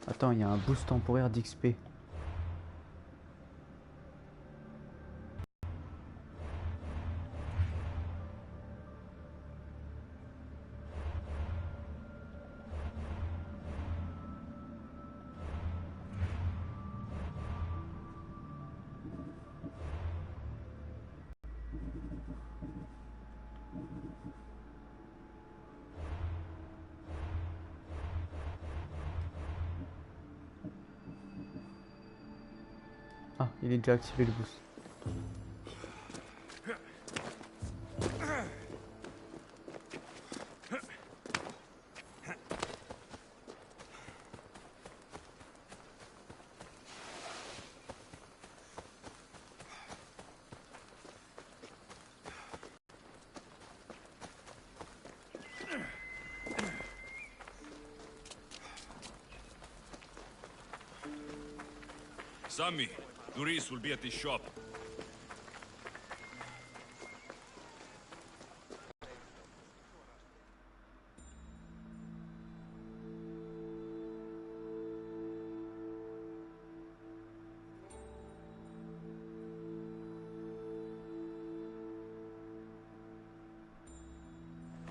Attends, il y a un boost temporaire d'XP. Ah, il est déjà activé le boost. Sammy, Doris will be at the shop.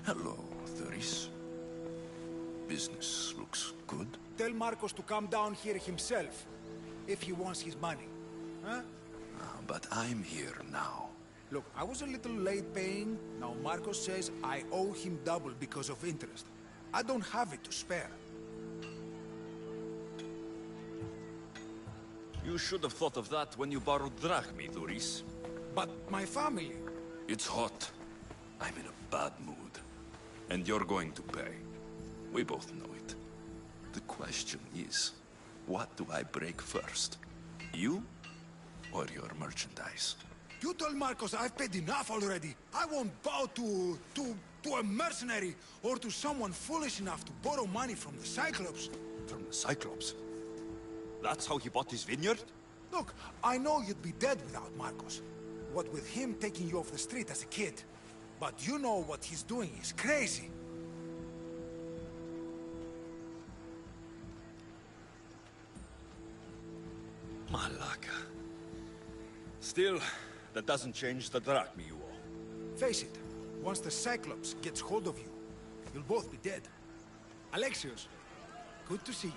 Hello, Doris. Business looks good. Tell Marcos to come down here himself, if he wants his money. Huh? But I'm here now. Look, I was a little late paying. Now Marcos says I owe him double because of interest. I don't have it to spare. You should have thought of that when you borrowed drachmi, Doris. But my family... It's hot. I'm in a bad mood. And you're going to pay. We both know it. The question is, what do I break first? You or your merchandise? You told Marcos I've paid enough already. I won't bow to a mercenary or to someone foolish enough to borrow money from the Cyclops. From the Cyclops? That's how he bought his vineyard? Look, I know you'd be dead without Marcos. What with him taking you off the street as a kid. But you know what he's doing is crazy. Malaka. Still, that doesn't change the drachmi you owe. Face it, once the Cyclops gets hold of you, you'll both be dead. Alexios, good to see you.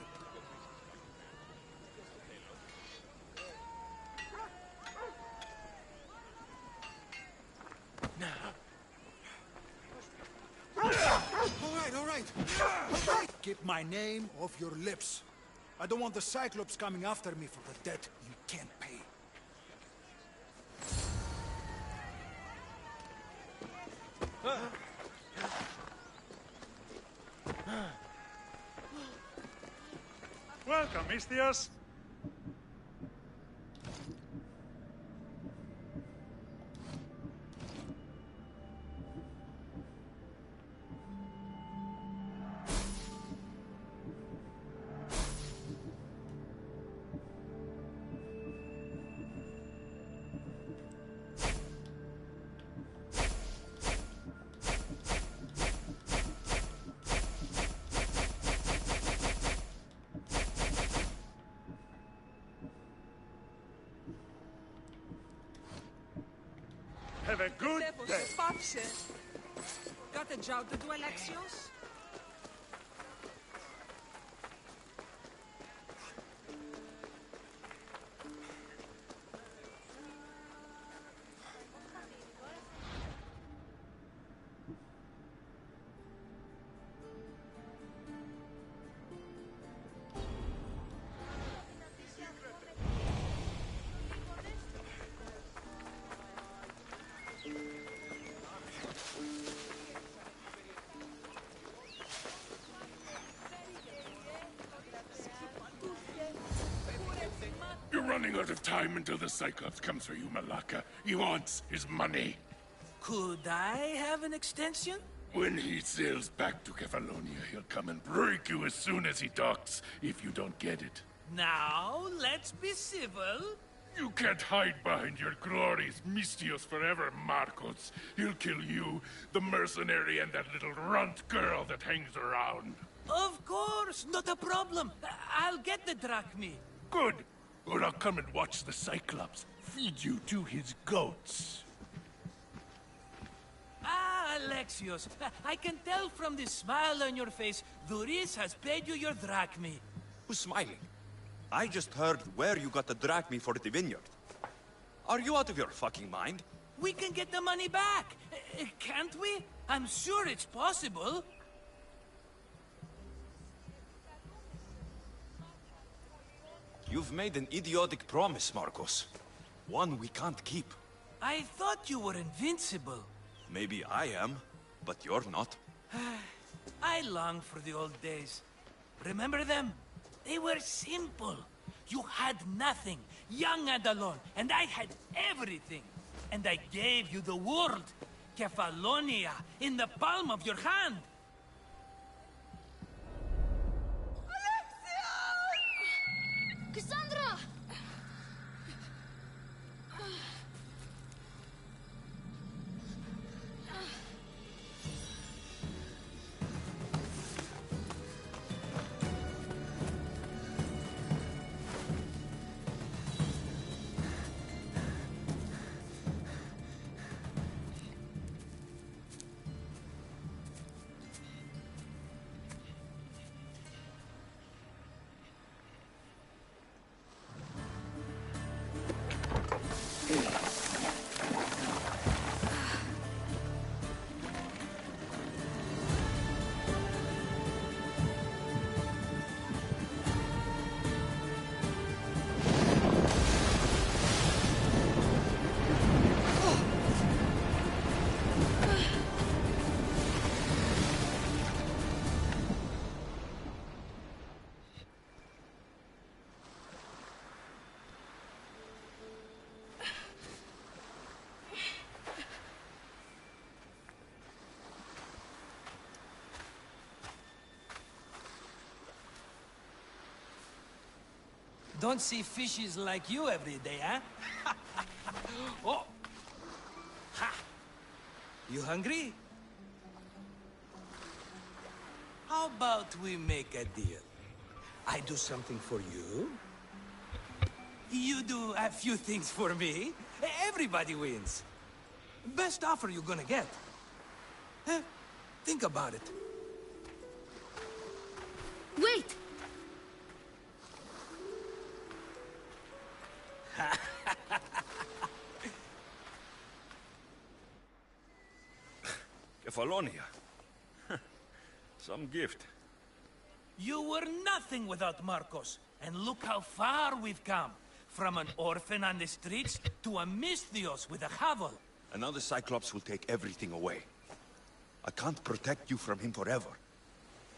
All right. Keep my name off your lips. I don't want the Cyclops coming after me for the debt you can't pay. Welcome, Mistios. Have a good day. Got a job to do, Alexios? You're running out of time until the Cyclops comes for you, Malaka. He wants his money. Could I have an extension? When he sails back to Kefalonia, he'll come and break you as soon as he docks, if you don't get it. Now, let's be civil. You can't hide behind your glories, Mistios forever, Marcos. He'll kill you, the mercenary, and that little runt girl that hangs around. Of course, not a problem. I'll get the drachmi. Good. Or I'll come and watch the Cyclops feed you to his goats. Ah, Alexios, I can tell from the smile on your face, Duris has paid you your drachmi. Who's smiling? I just heard where you got the drachmi for the vineyard. Are you out of your fucking mind? We can get the money back, can't we? I'm sure it's possible. You've made an idiotic promise, Marcos. One we can't keep. I thought you were invincible. Maybe I am, but you're not. I long for the old days. Remember them? They were simple. You had nothing, young and alone, and I had everything. And I gave you the world, Kefalonia, in the palm of your hand. Cassandra! Don't see fishes like you every day, huh? Oh! Ha! You hungry? How about we make a deal? I do something for you. You do a few things for me. Everybody wins. Best offer you're gonna get. Think about it. Wait! Kefalonia. Some gift. You were nothing without Marcos, and look how far we've come. From an orphan on the streets to a Misthios with a hovel. And now the Cyclops will take everything away. I can't protect you from him forever.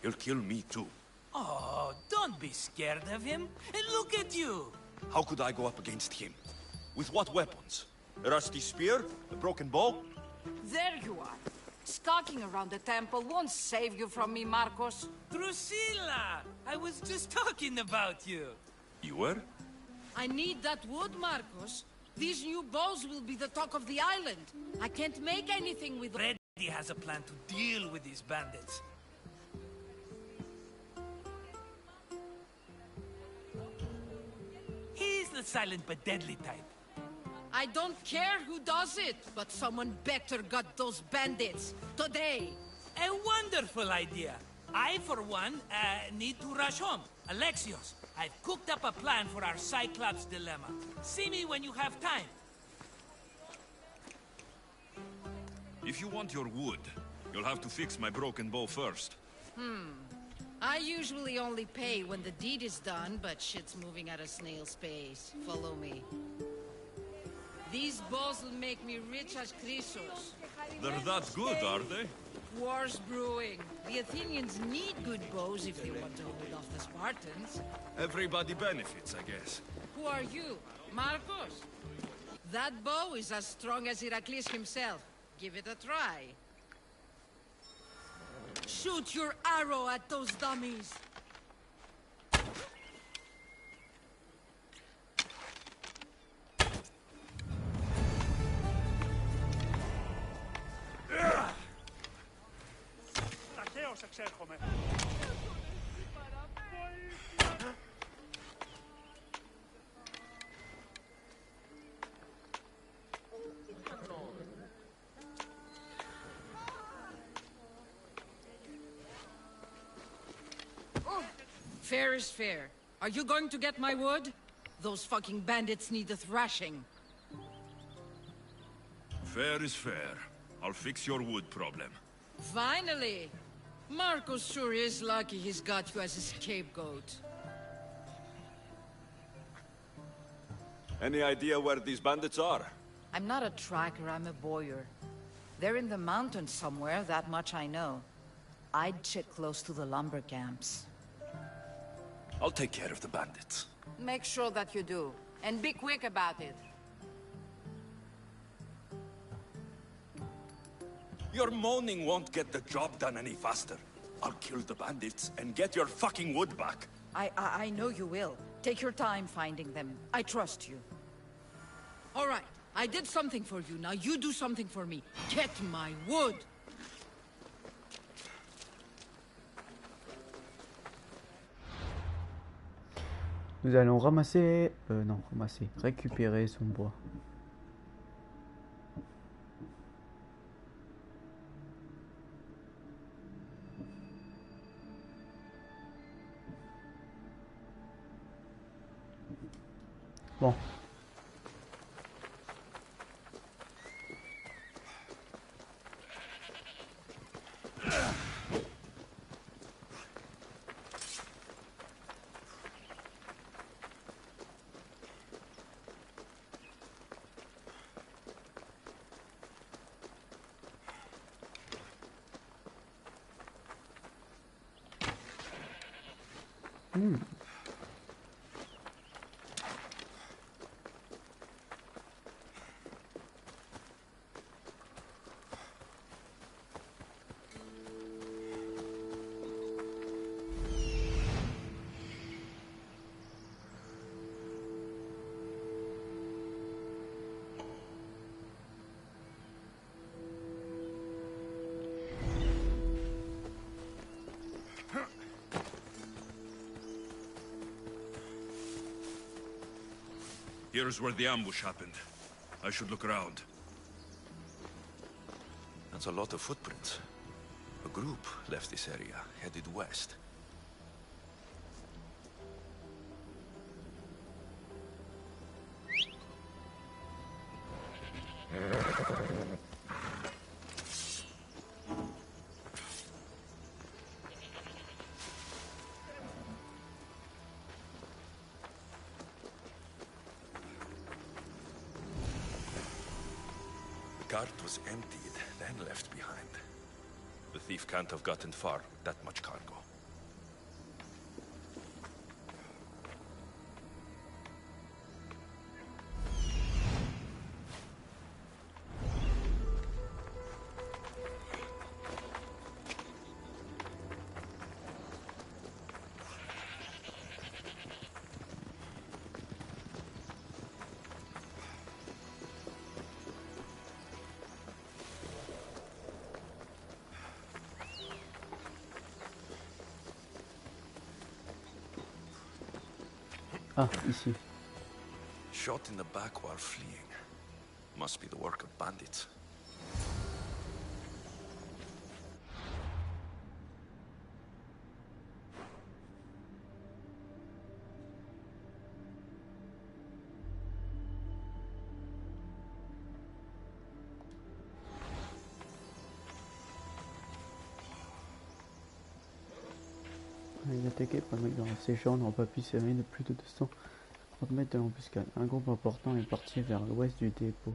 He'll kill me too. Oh, don't be scared of him. And look at you. How could I go up against him? With what weapons? A rusty spear? A broken bow? There you are. Skulking around the temple won't save you from me, Marcos. Drusilla! I was just talking about you. You were? I need that wood, Marcos. These new bows will be the talk of the island. I can't make anything with... Freddy has a plan to deal with these bandits. He's the silent but deadly type. I don't care who does it, but someone better got those bandits. Today. A wonderful idea. I, for one, need to rush home. Alexios, I've cooked up a plan for our Cyclops dilemma. See me when you have time. If you want your wood, you'll have to fix my broken bow first. I usually only pay when the deed is done, but shit's moving at a snail's pace. Follow me. These bows will make me rich as Chrysos. They're that good, are they? War's brewing. The Athenians need good bows if they want to hold off the Spartans. Everybody benefits, I guess. Who are you? Marcos? That bow is as strong as Heracles himself. Give it a try. Shoot your arrow at those dummies. Ταχαίως εξέρχομαι. Fair is fair. Are you going to get my wood? Those fucking bandits need a thrashing. Fair is fair. I'll fix your wood problem. Finally! Marcos sure is lucky he's got you as a scapegoat. Any idea where these bandits are? I'm not a tracker, I'm a boyer. They're in the mountains somewhere, that much I know. I'd check close to the lumber camps. I'll take care of the bandits. Make sure that you do, and be quick about it. Your moaning won't get the job done any faster. I'll kill the bandits and get your fucking wood back. I know you will. Take your time finding them. I trust you. All right, I did something for you, now you do something for me. Get my wood! Nous allons ramasser... non, ramasser. Récupérer son bois. Bon. Here's where the ambush happened. I should look around. That's a lot of footprints. A group left this area, headed west. The cart was emptied, then left behind. The thief can't have gotten far with that much cargo. Ah, ici. Shot in the back while fleeing. Must be the work of bandits. Il est attaqué par un mec dans ces gens n'ont pas pu s'éloigner de plus de 230 mètres de l'embuscade. Un groupe important est parti vers l'ouest du dépôt.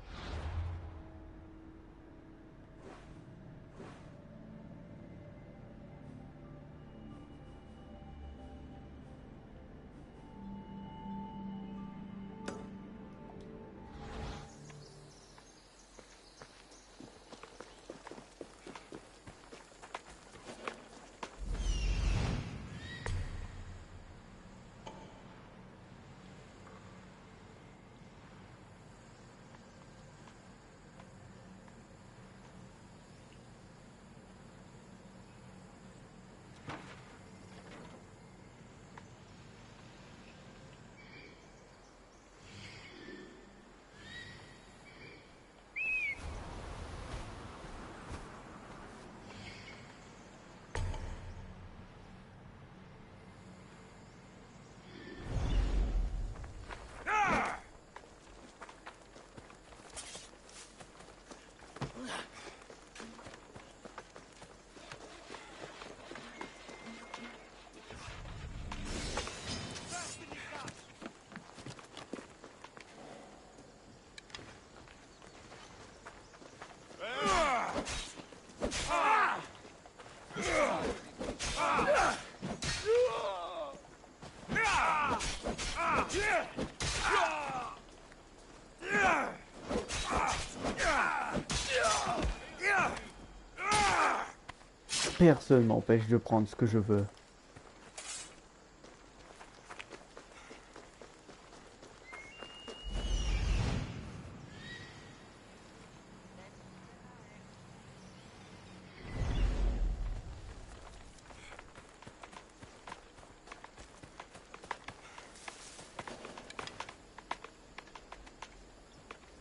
personne m'empêche de prendre ce que je veux.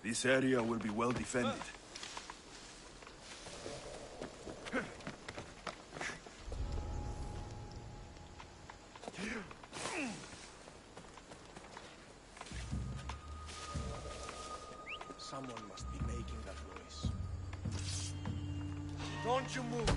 This area will be well defended. Someone must be making that noise. Don't you move!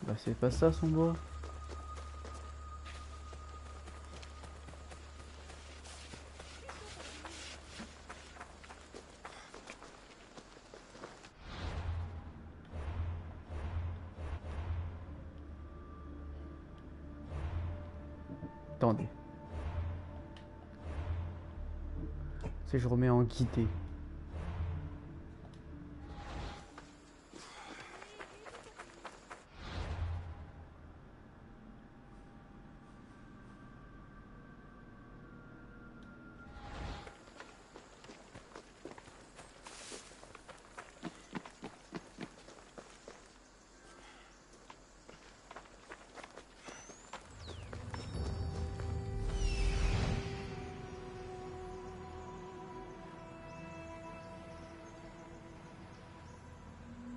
Bah c'est pas ça son bois. Attendez. Si je remets en guidé.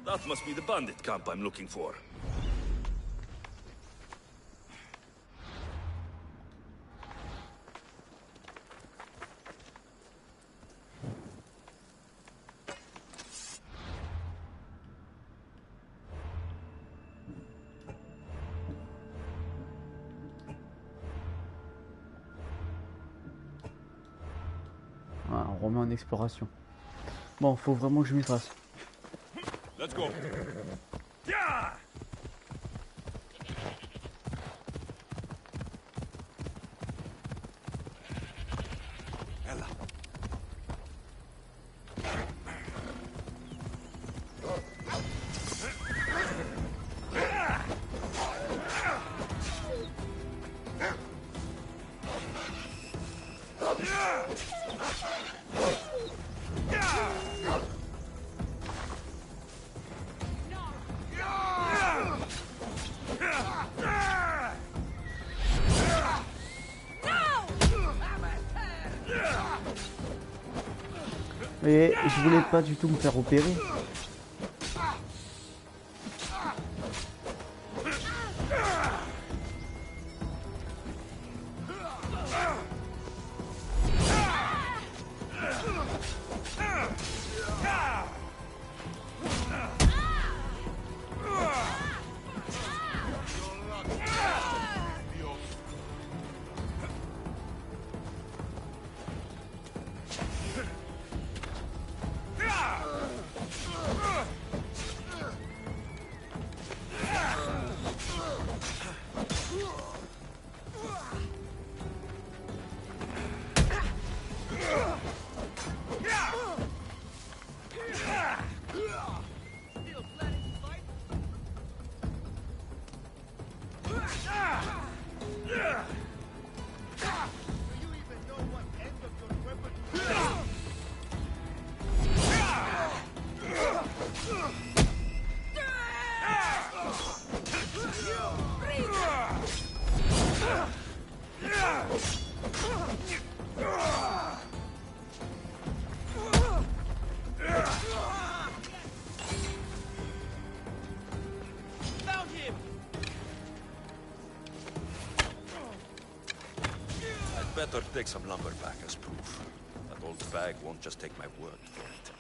That must be the bandit camp I'm looking for. Ah, on remet en exploration. Bon, faut vraiment que je m'y fasse. Let's go. Ella. Et je voulais pas du tout me faire opérer. better take some lumber back as proof. That old bag won't just take my word for it.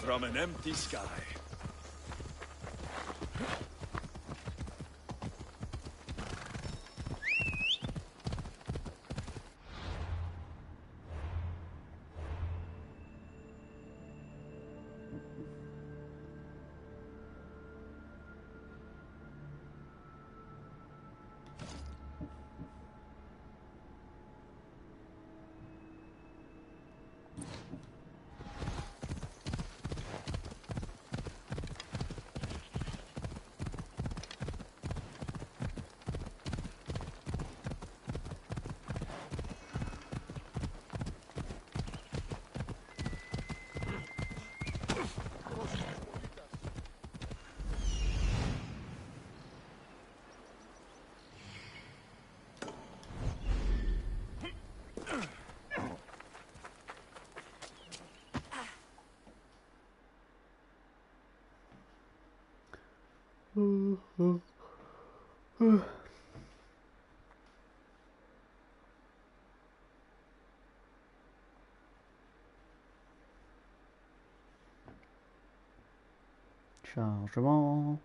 From an empty sky. Chargement.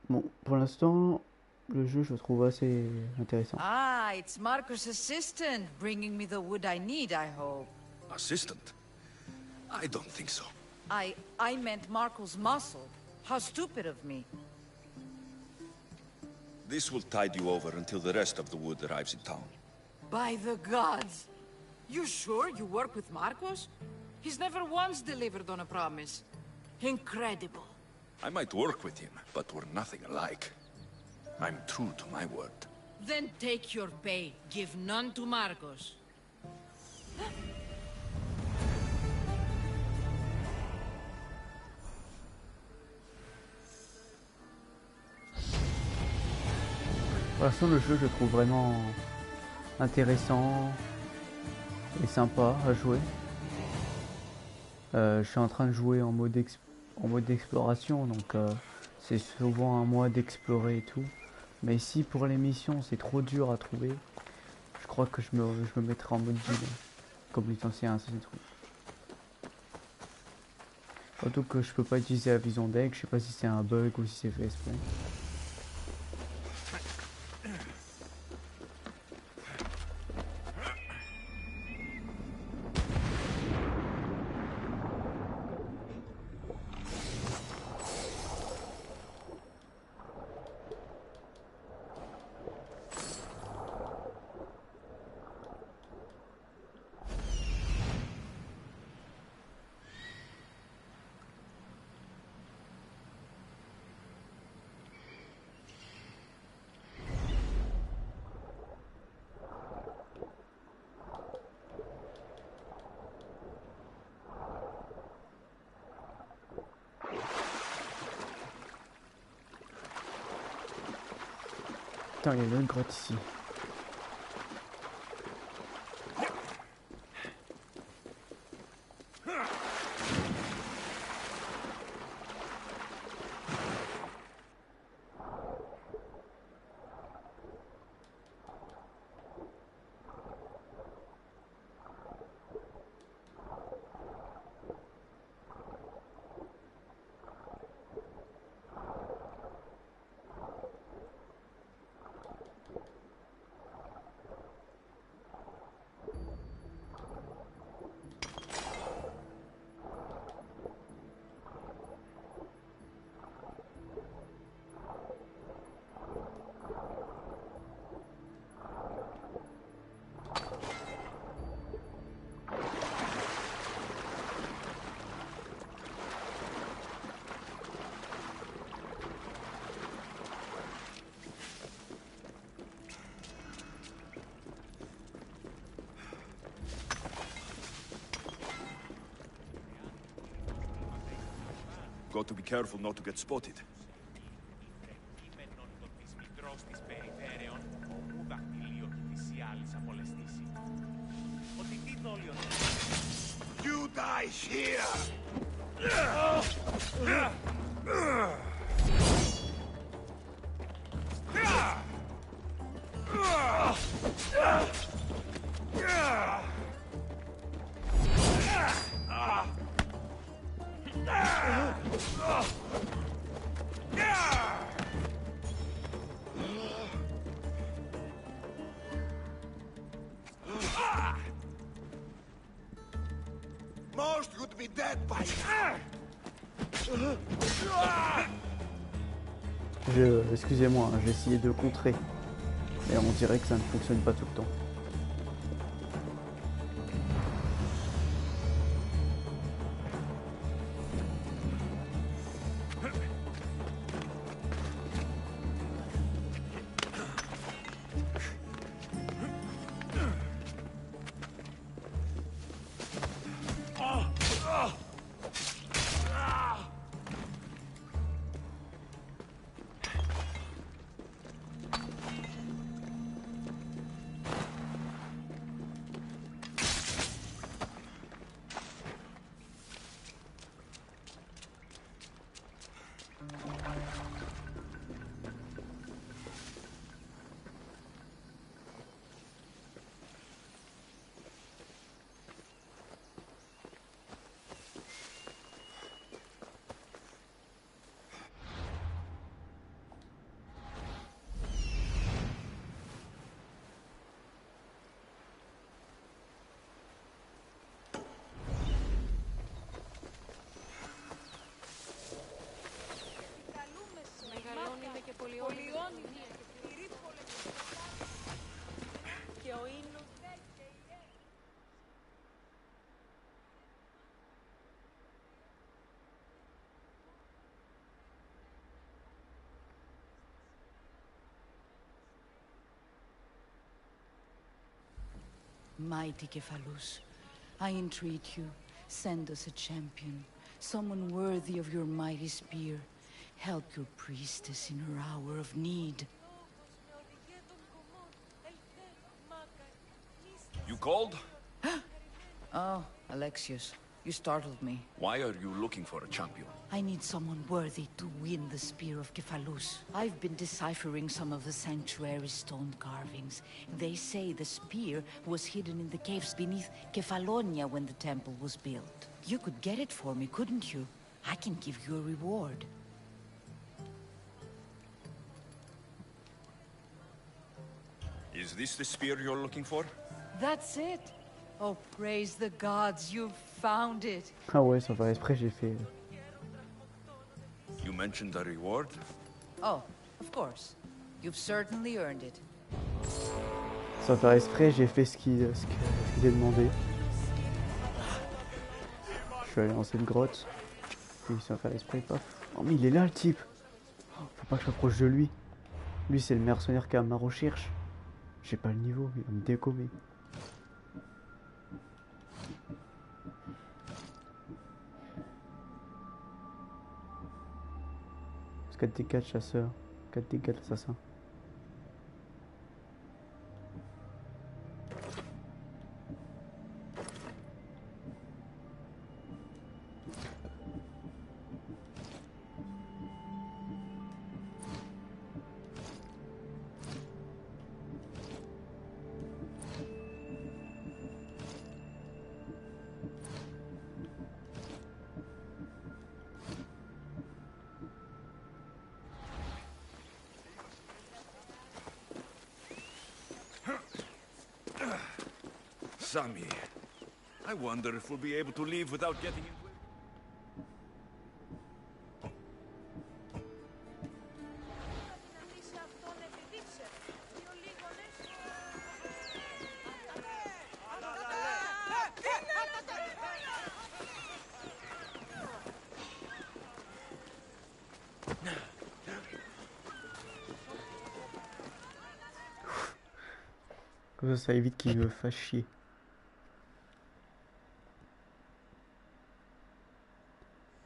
Bon, pour l'instant, le jeu je le trouve assez intéressant. Ah, it's Marcus' assistant bringing me the wood I need, I hope. Assistant? I don't think so. I meant Marco's muscle. How stupid of me. This will tide you over until the rest of the wood arrives in town. By the gods! You sure you work with Marcos? He's never once delivered on a promise. Incredible. I might work with him, but we're nothing alike. I'm true to my word. Then take your pay. Give none to Marcos. Pour l'instant, le jeu je le trouve vraiment intéressant et sympa à jouer. Je suis en train de jouer en mode d'exploration, donc c'est souvent un mois d'explorer et tout. Mais ici pour les missions c'est trop dur à trouver. Je crois que je me mettrai en mode guide, comme les anciens Assassin's Creed. Surtout que je peux pas utiliser la vision deck, je sais pas si c'est un bug ou si c'est fait exprès. Attends, il y a une autre grotte ici. Got to be careful not to get spotted. You die here! Most would be dead by now. Excusez-moi, hein, j'ai essayé de contrer. Mais on dirait que ça ne fonctionne pas tout le temps. Mighty Kephalus, I entreat you, send us a champion, someone worthy of your mighty spear. Help your priestess in her hour of need. You called? Oh, Alexius, you startled me. Why are you looking for a champion? I need someone worthy to win the spear of Kephalus. I've been deciphering some of the sanctuary's stone carvings. They say the spear was hidden in the caves beneath Kefalonia when the temple was built. You could get it for me, couldn't you? I can give you a reward. Is this the spear you're looking for? That's it. Oh, praise the gods, you've found it. Ah ouais, sans faire exprès, j'ai fait... You mentioned a reward? Oh, of course. You've certainly earned it. Sans faire exprès, j'ai fait ce qu'il est demandé. Je suis allé dans cette grotte. Puis sans faire exprès, paf. Oh mais il est là le type. Oh, faut pas que je m'approche de lui. Lui c'est le mercenaire qui a ma recherche. J'ai pas le niveau, il va me décommer. Parce 4 dégâts de chasseur, 4 dégâts d'assassin. Sammy, I wonder if we'll be able to leave without getting in. Comme ça évite qu'il me fasse chier.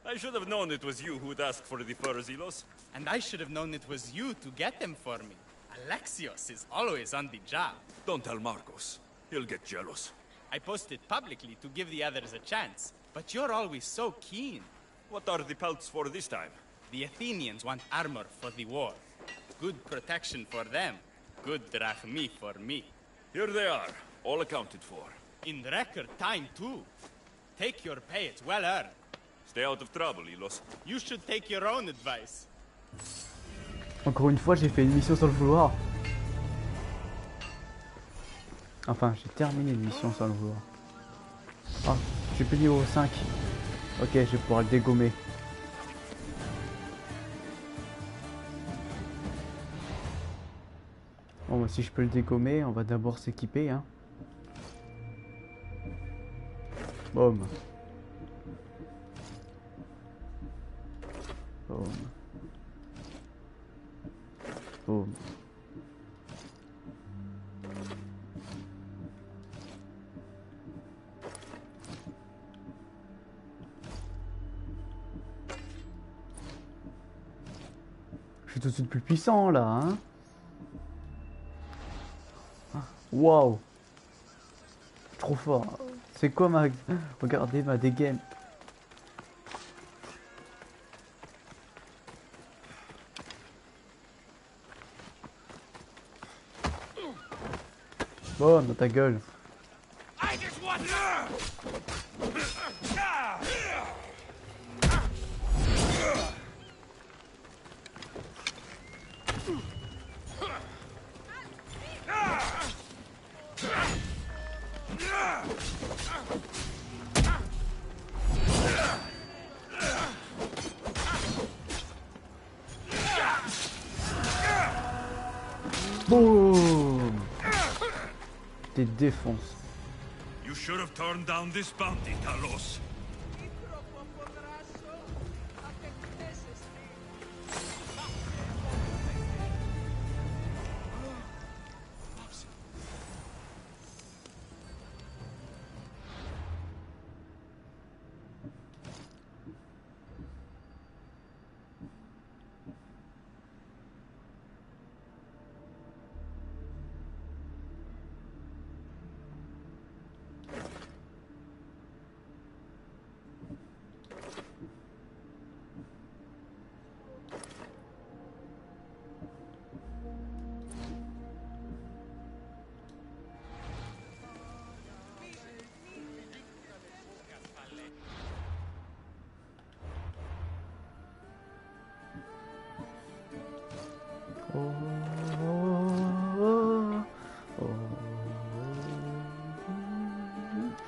I should have known it was you who'd ask for the furs, Ilos. And I should have known it was you to get them for me. Alexios is always on the job. Don't tell Marcos. He'll get jealous. I posted publicly to give the others a chance, but you're always so keen. What are the pelts for this time? The Athenians want armor for the war. Good protection for them. Good drachmi for me. Here they are, all accounted for. In record time, too. Take your pay, it's well earned. Stay out of trouble, Ilos. You should take your own advice. Encore une fois, j'ai fait une mission sans le vouloir. Enfin, j'ai terminé une mission sans le vouloir. Ah, j'ai plus niveau 5. Ok, je vais pouvoir le dégommer. Bon, bah, si je peux le dégommer, on va d'abord s'équiper, hein. Boum. Boum. Boum. Je suis tout de suite plus puissant là, hein. Waouh. Trop fort. C'est quoi ma... Regardez ma dégaine. Bon, dans ta gueule. Boum. T'es défonce. You should have turned down this bounty, Talos.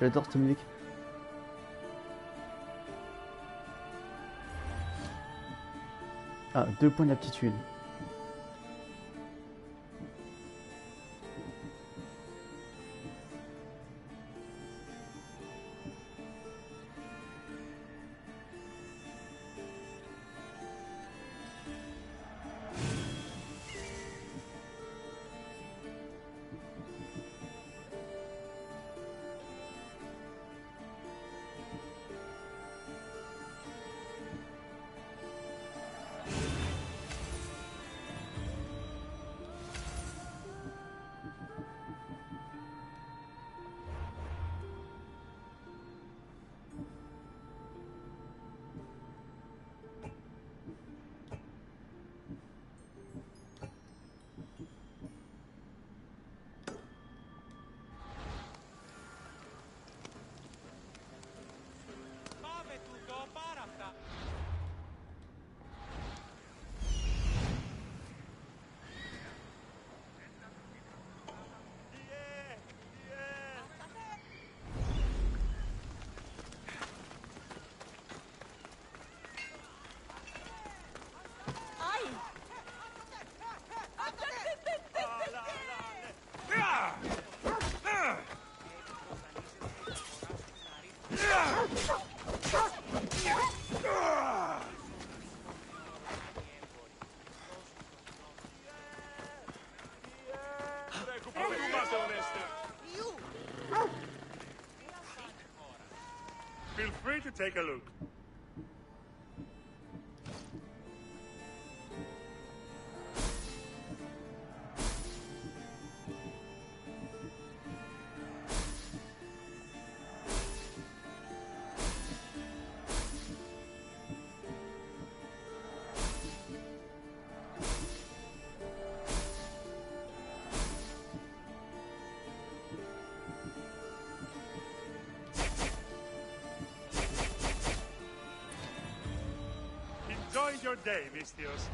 J'adore cette musique. Ah, 2 points d'aptitude. free to take a look. Enjoy your day, Vistios.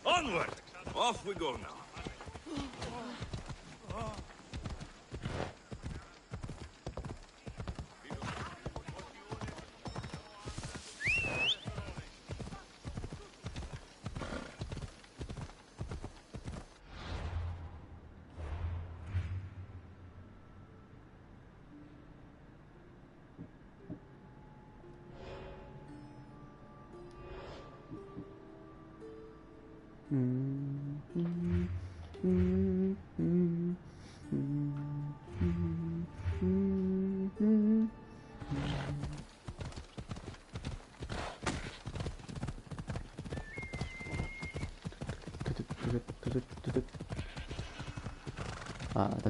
Onward! Off we go now.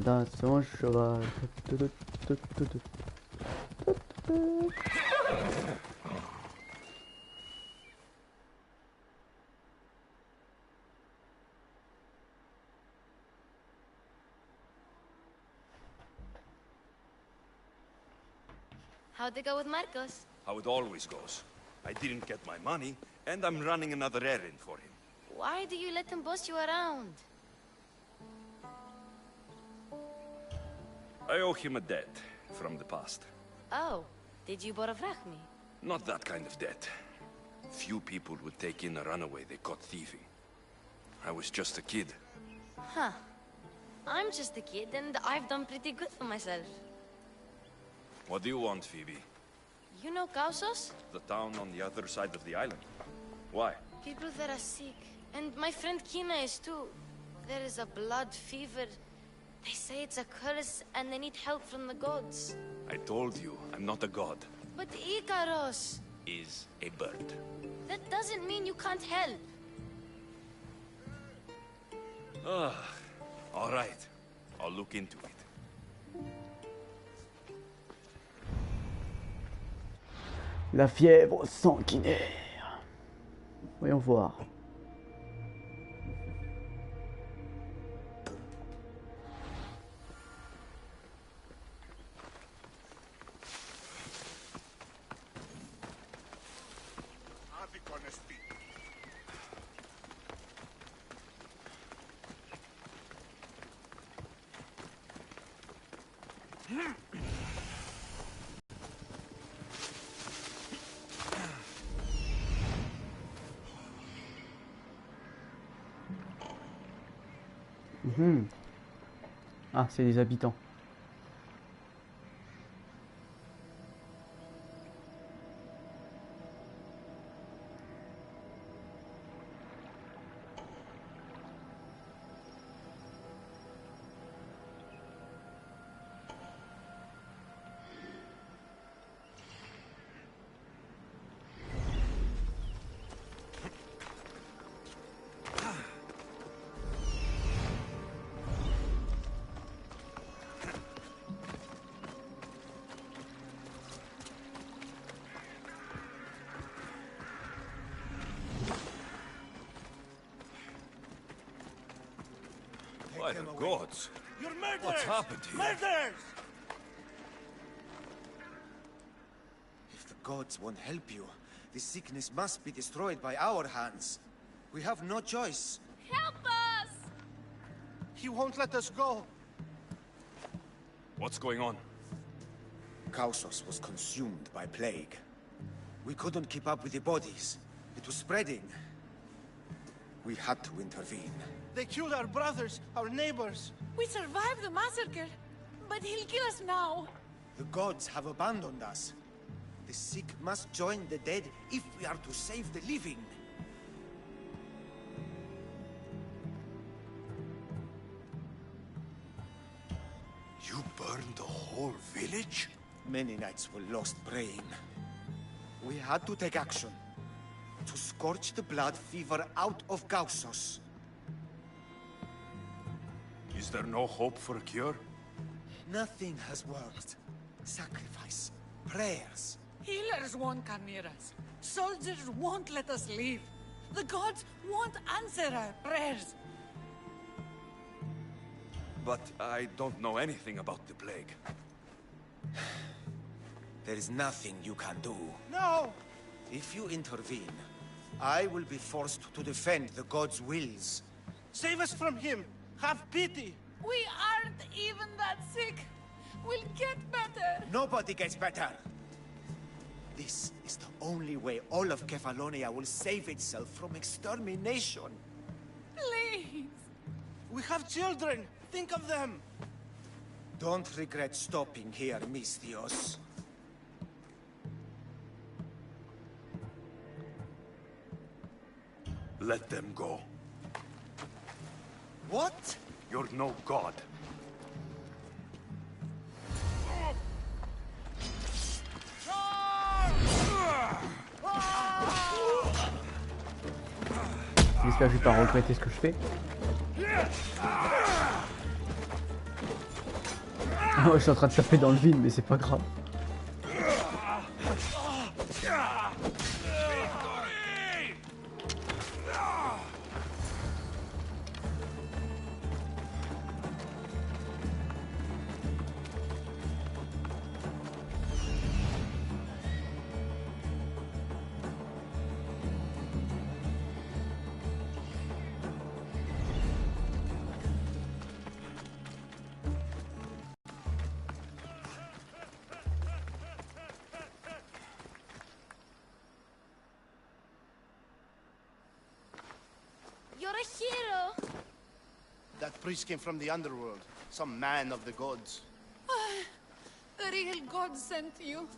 Attention, cheval. How'd they go with Marcos? How it always goes. I didn't get my money, and I'm running another errand for him. Why do you let them boss you around? I owe him a debt from the past. Oh, did you borrow me? Not that kind of debt. Few people would take in a runaway they caught thieving. I was just a kid. Huh. I'm just a kid, and I've done pretty good for myself. What do you want, Phoebe? You know Kausos? The town on the other side of the island. Why? People there are sick, and my friend Kina is too. There is a blood fever. They say it's a curse, and they need help from the gods. I told you, I'm not a god. But Ikaros Is a bird. that doesn't mean you can't help. All right. I'll look into it. La fièvre sanguinaire. Voyons voir. Ah, c'est les habitants. By the gods! You're murderers! What's happened here? Murderers! If the gods won't help you, the sickness must be destroyed by our hands. We have no choice. Help us! He won't let us go. What's going on? Kausos was consumed by plague. We couldn't keep up with the bodies. It was spreading. We had to intervene. They killed our brothers, our neighbors. We survived the massacre, but he'll kill us now. The gods have abandoned us. The sick must join the dead if we are to save the living. You burned the whole village? Many nights were lost praying. We had to take action. To scorch the blood fever out of Kausos. Is there no hope for a cure? Nothing has worked. Sacrifice. Prayers. Healers won't come near us. Soldiers won't let us leave. The gods won't answer our prayers. But I don't know anything about the plague. There is nothing you can do. No! If you intervene, I will be forced to defend the gods' wills. Save us from him! Have pity! We aren't even that sick. We'll get better. Nobody gets better! This is the only way all of Kefalonia will save itself from extermination. Please. We have children! Think of them! Don't regret stopping here, Misthios. Let them go. What? You're no god. J'espère que je vais pas regretter ce que je fais. Oh, je suis en train de taper dans le vide, mais c'est pas grave. You're a hero! That priest came from the underworld. Some man of the gods. The real God sent you.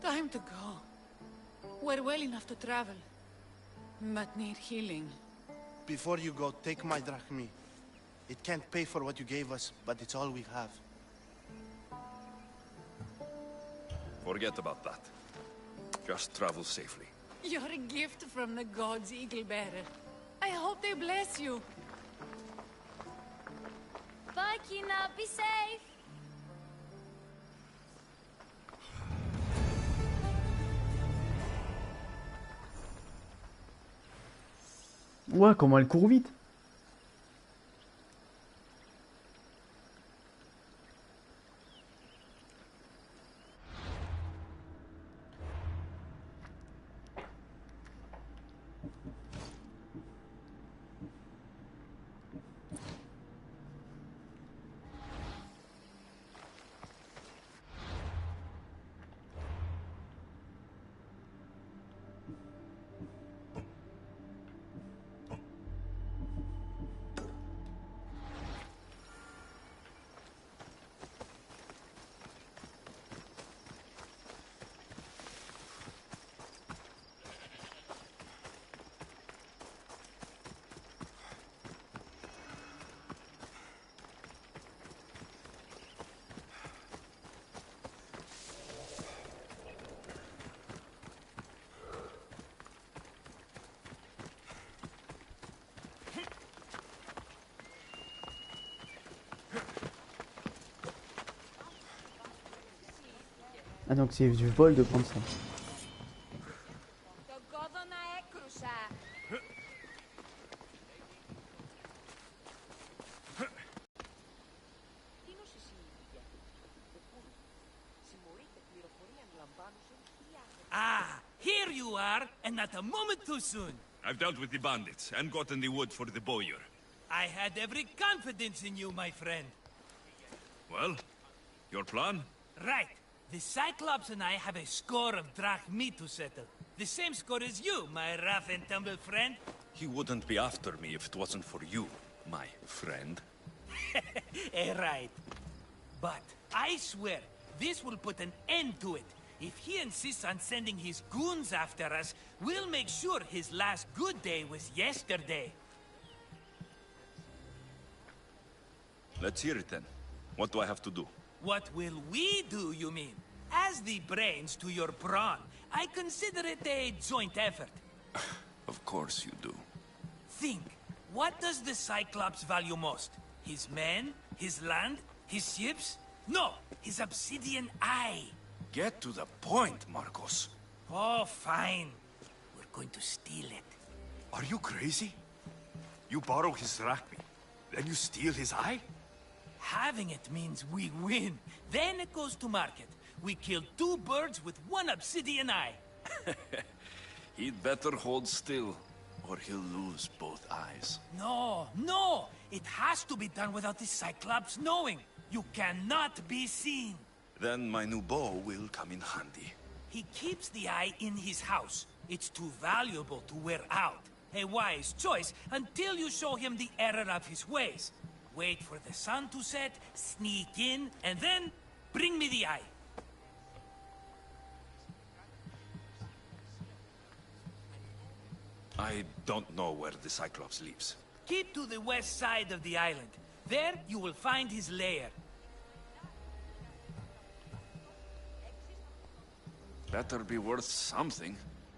Time to go. We're well enough to travel, but need healing. Before you go, take my drachmi. It can't pay for what you gave us, but it's all we have. Forget about that. Just travel safely. You're a gift from the gods, Eagle Bearer. I hope they bless you. Bye, Kina. Be safe! Ouais, comment elle court vite. Ah donc c'est du vol de prendre ça. are, and not a moment too soon. I've dealt with the bandits and gotten the wood for the bowyer. I had every confidence in you, my friend. Well, your plan? Right. The Cyclops and I have a score of drachmi to settle. The same score as you, my rough and tumble friend. He wouldn't be after me if it wasn't for you, my friend. Right. But I swear, this will put an end to it. If he insists on sending his goons after us, we'll make sure his last good day was yesterday. Let's hear it then. What do I have to do? What will we do, you mean? As the brains to your brawn, I consider it a joint effort. Of course you do. Think, what does the Cyclops value most? His men? His land? His ships? No, his obsidian eye. Get to the point, Marcos. Oh, fine. We're going to steal it. Are you crazy? You borrow his drachmi, then you steal his eye? Having it means we win. Then it goes to market. We kill 2 birds with 1 obsidian eye. He'd better hold still, or he'll lose both eyes. No! It has to be done without the Cyclops knowing. You cannot be seen. Then my new bow will come in handy. He keeps the eye in his house. It's too valuable to wear out. A wise choice until you show him the error of his ways. Wait for the sun to set, sneak in, and then bring me the eye. I don't know where the Cyclops lives. Keep to the west side of the island. There you will find his lair. Better be worth something.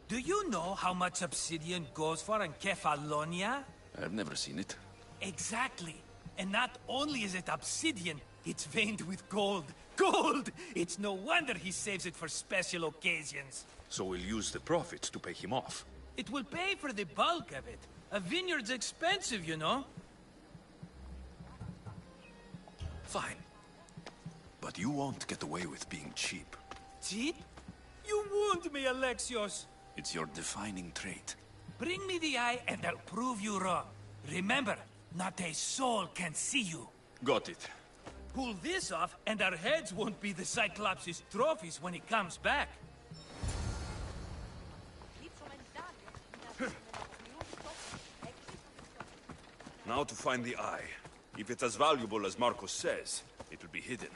Do you know how much obsidian goes for in Kefalonia? I've never seen it. Exactly. And not only is it obsidian, it's veined with gold. Gold! It's no wonder he saves it for special occasions. So we'll use the profits to pay him off. It will pay for the bulk of it. A vineyard's expensive, you know. Fine. But you won't get away with being cheap. Cheap? You wound me, Alexios. It's your defining trait. Bring me the eye and I'll prove you wrong. Remember, not a soul can see you. Got it. Pull this off and our heads won't be the Cyclops' trophies when he comes back. Now to find the eye. If it's as valuable as Marcos says, it will be hidden.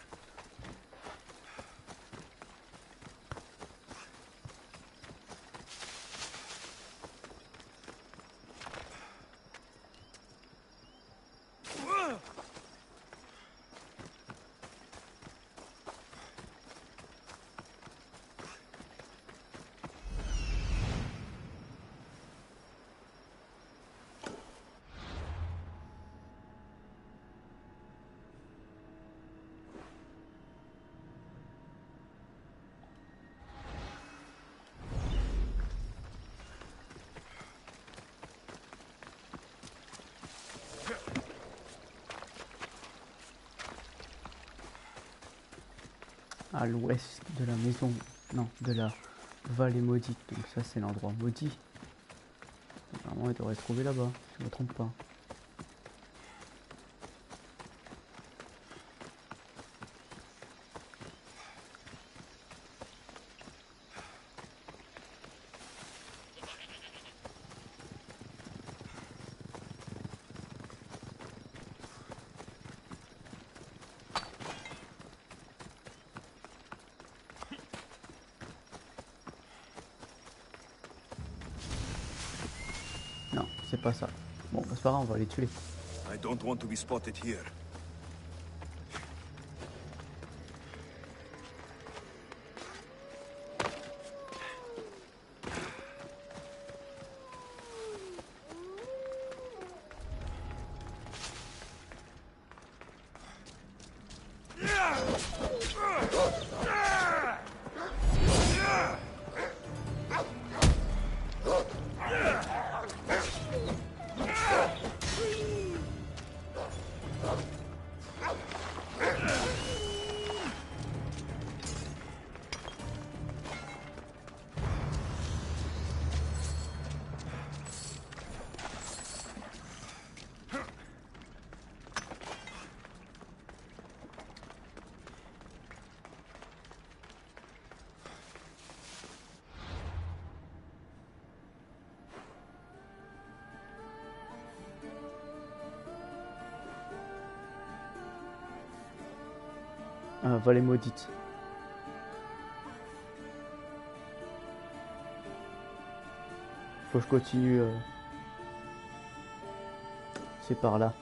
À l'ouest de la maison, non, de la vallée maudite. Donc ça c'est l'endroit maudit. Normalement il devrait se trouver là-bas, si je ne me trompe pas. Non, c'est pas ça. Bon, c'est pas grave, on va les tuer. I don't want to be spotted here. vallée maudite. Faut que je continue. C'est par là.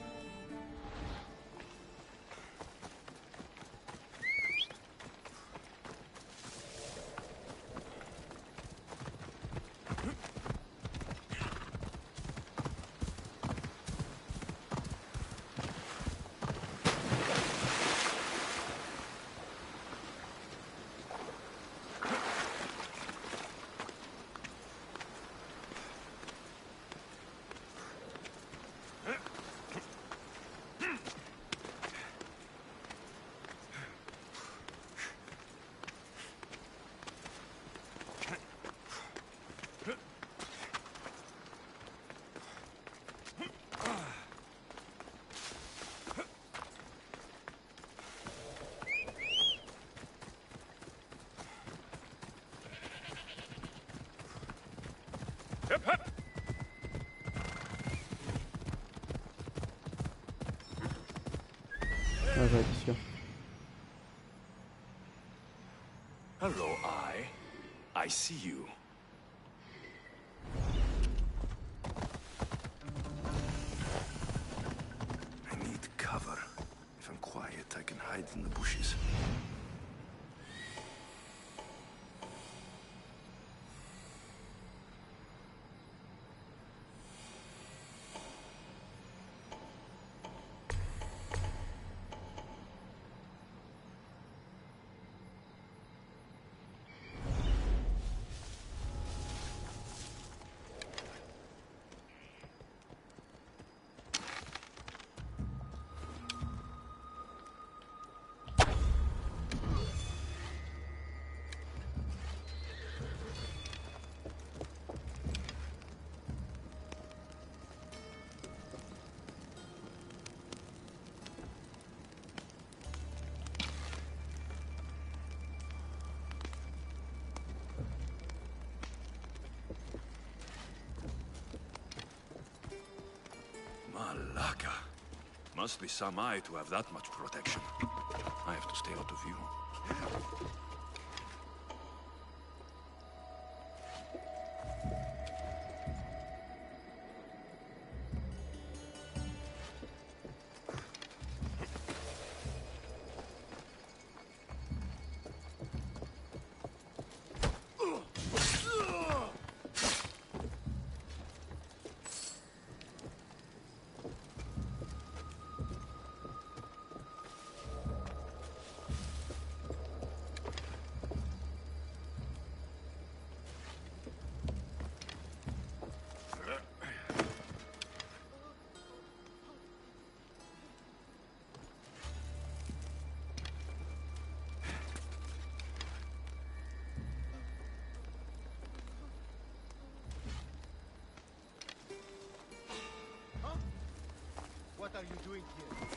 Ah, j'en étais sûr. Hello, I see you. I need cover. If I'm quiet, I can hide in the bushes. Malaka. Must be some eye to have that much protection. I have to stay out of view. What are you doing here?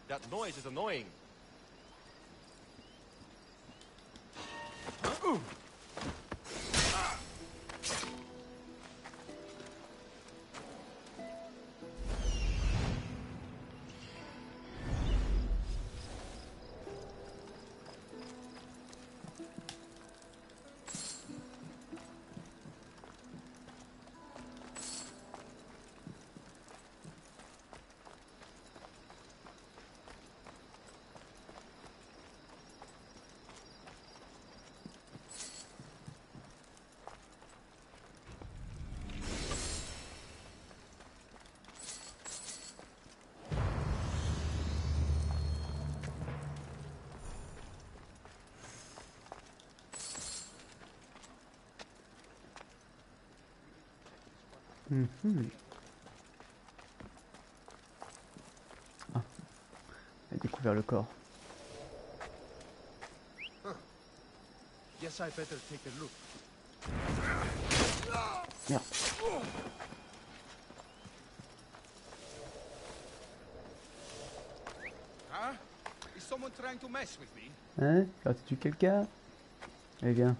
That noise is annoying. Mhm. Ah, elle a découvert le corps. Guess I better take a look. Merde. Huh? Is someone trying to mess with me? Hein? Tu as tué quelqu'un? Eh bien.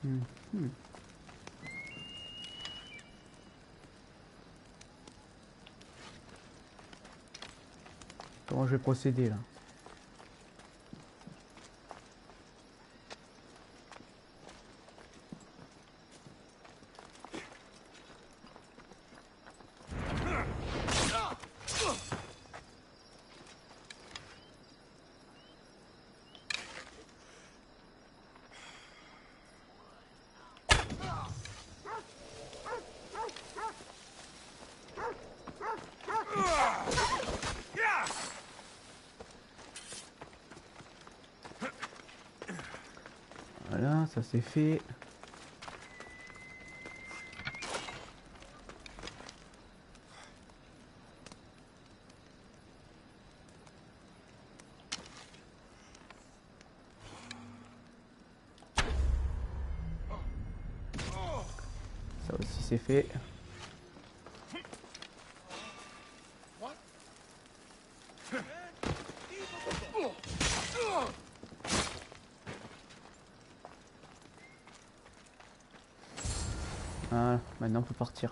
Mhm. Comment je vais procéder là? Voilà, ça c'est fait. Ça aussi c'est fait. Voilà, maintenant on peut partir.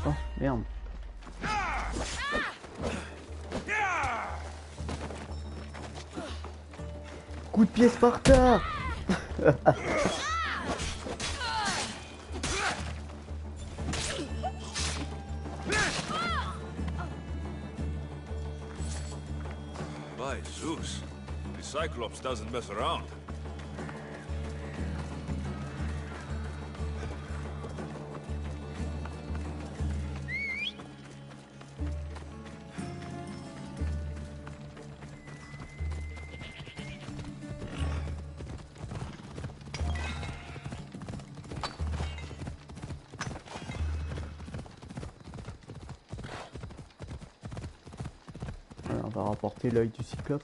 Oh merde. Coup de pied Sparta. By Zeus, the Cyclops doesn't mess around. Voilà, on va rapporter l'œil du cyclope.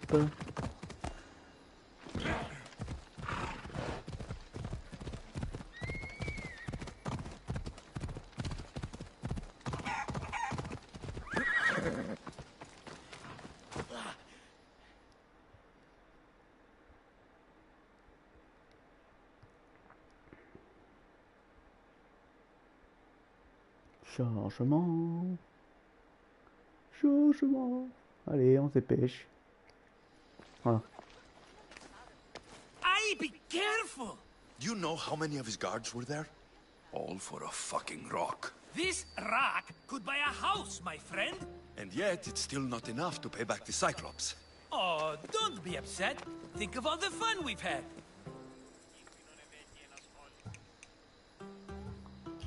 Chargement. Chargement. Allez, on se dépêche. Voilà. Aye, be careful! Do you know how many of his guards were there? All for a fucking rock. This rock could buy a house, my friend. And yet, it's still not enough to pay back the Cyclops. Oh, don't be upset. Think of all the fun we've had.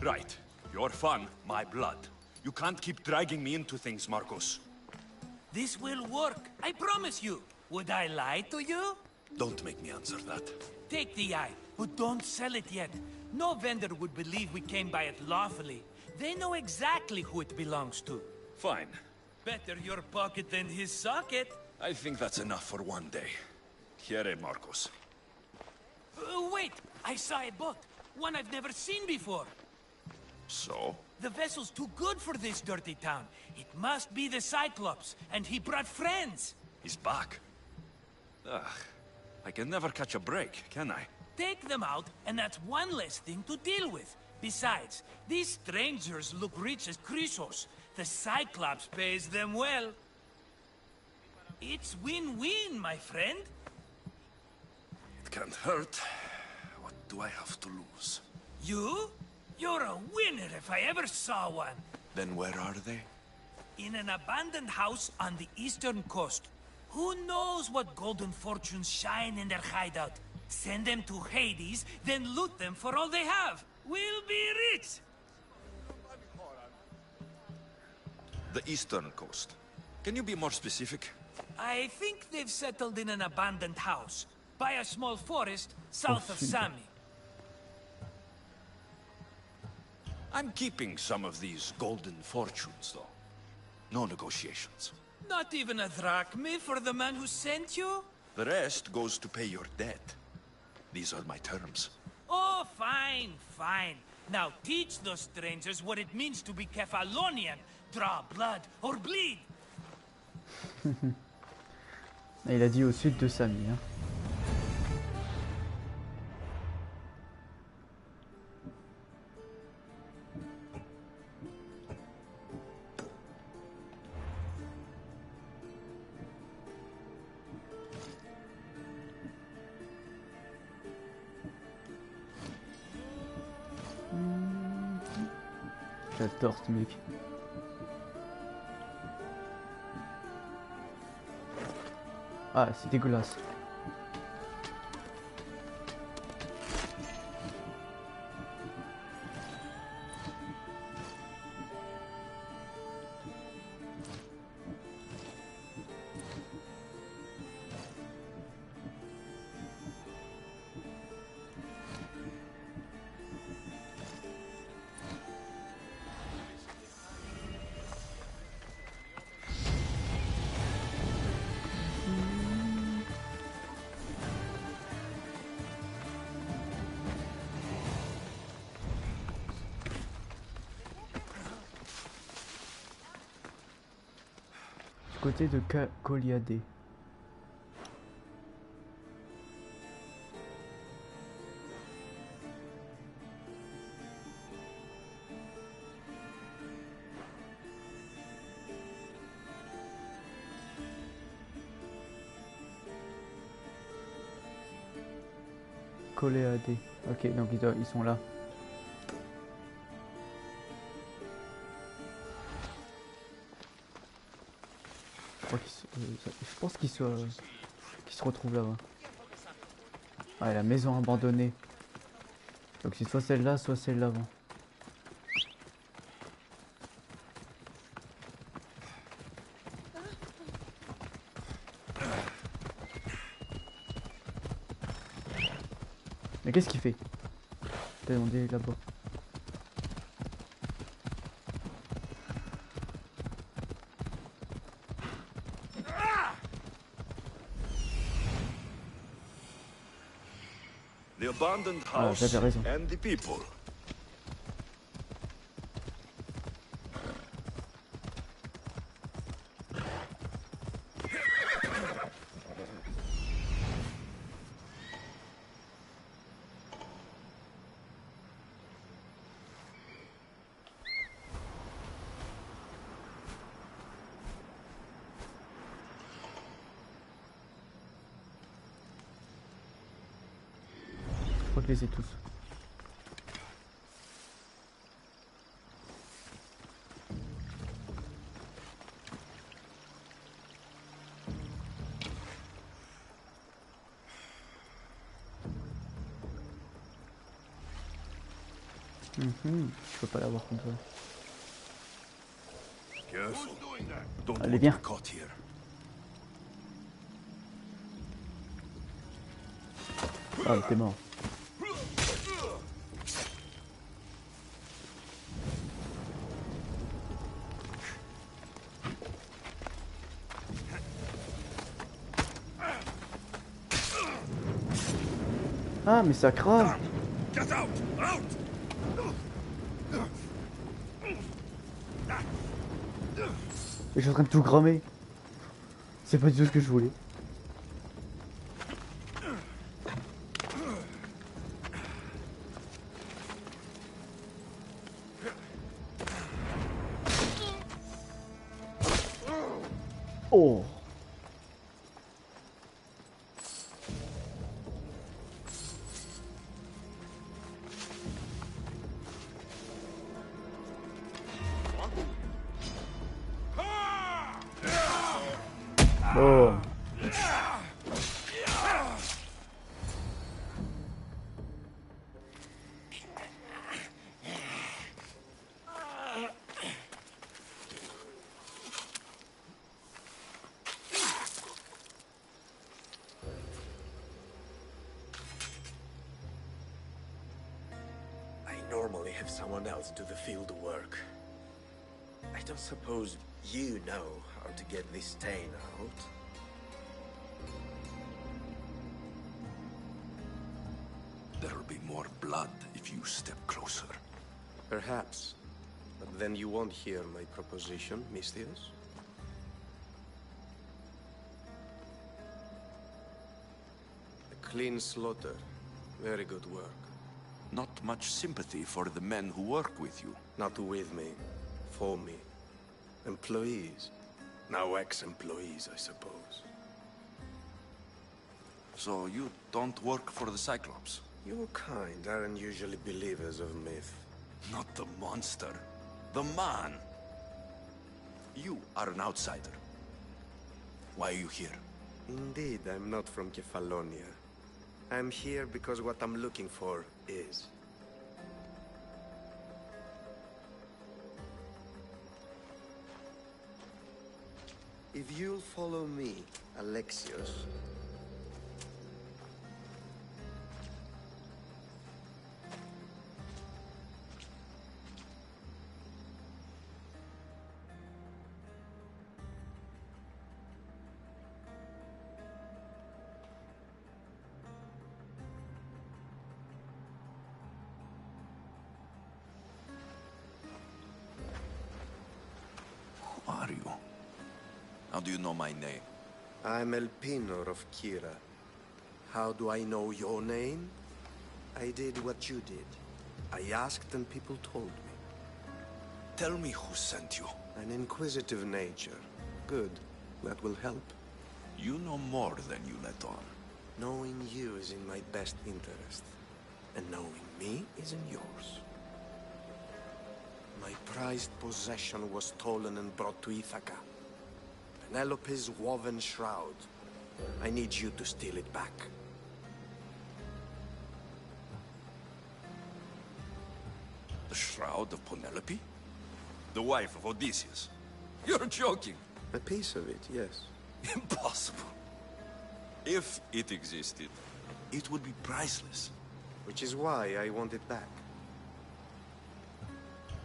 Right. Your fun, my blood. You can't keep dragging me into things, Marcos. This will work, I promise you. Would I lie to you? Don't make me answer that. Take the eye, but don't sell it yet. No vendor would believe we came by it lawfully. They know exactly who it belongs to. Fine. Better your pocket than his socket. I think that's enough for one day. Here, Marcos. Wait, I saw a boat. One I've never seen before. So? The vessel's too good for this dirty town. It must be the Cyclops, and he brought friends. He's back. Ugh. I can never catch a break, can I? Take them out, and that's one less thing to deal with. Besides, these strangers look rich as Chrysos. The Cyclops pays them well. It's win-win, my friend. It can't hurt. What do I have to lose? You? You're a winner if I ever saw one. Then where are they? In an abandoned house on the eastern coast. Who knows what golden fortunes shine in their hideout? Send them to Hades, then loot them for all they have. We'll be rich! The eastern coast. Can you be more specific? I think they've settled in an abandoned house, by a small forest south of Sami. I'm keeping some of these golden fortunes, though. No negotiations. Not even a drachme for the man who sent you? The rest goes to pay your debt. These are my terms. Oh, fine, fine. Now teach those strangers what it means to be Kefalonian. Draw blood or bleed. Il a dit au sud de Sami. Hein. J'adore ce mec. Ah, c'est dégueulasse. Côté de Coliadé. Coliadé. Ok, donc ils sont là. Je pense qu'ils se retrouvent là-bas. Ah, la maison abandonnée. Donc c'est soit celle-là, soit celle d'avant. Mais qu'est-ce qu'il fait? Peut-être on est là-bas. The abandoned house and the people. Je crois que je les ai tous. Je peux pas l'avoir comme ça. Allez, viens. Ah, t'es mort. Ah, mais ça crame. je suis en train de tout cramer. C'est pas du tout ce que je voulais. Oh. Oh. I normally have someone else do the field work. I don't suppose you know how to get this stain out? There'll be more blood if you step closer. Perhaps. But then you won't hear my proposition, Mistius. A clean slaughter. Very good work. Not much sympathy for the men who work with you. Not with me. For me. Employees. Now ex-employees, I suppose. So you don't work for the Cyclops? Your kind aren't usually believers of myth. Not the monster. The man. You are an outsider. Why are you here? Indeed, I'm not from Kefalonia. I'm here because what I'm looking for is. If you'll follow me, Alexios. Who are you? How do you know my name? I'm Elpinor of Kira. How do I know your name? I did what you did. I asked and people told me. Tell me who sent you. An inquisitive nature. Good. That will help. You know more than you let on. Knowing you is in my best interest. And knowing me is in yours. My prized possession was stolen and brought to Ithaca. Penelope's woven shroud. I need you to steal it back. The shroud of Penelope? The wife of Odysseus? You're joking. A piece of it, yes. Impossible. If it existed, it would be priceless. Which is why I want it back.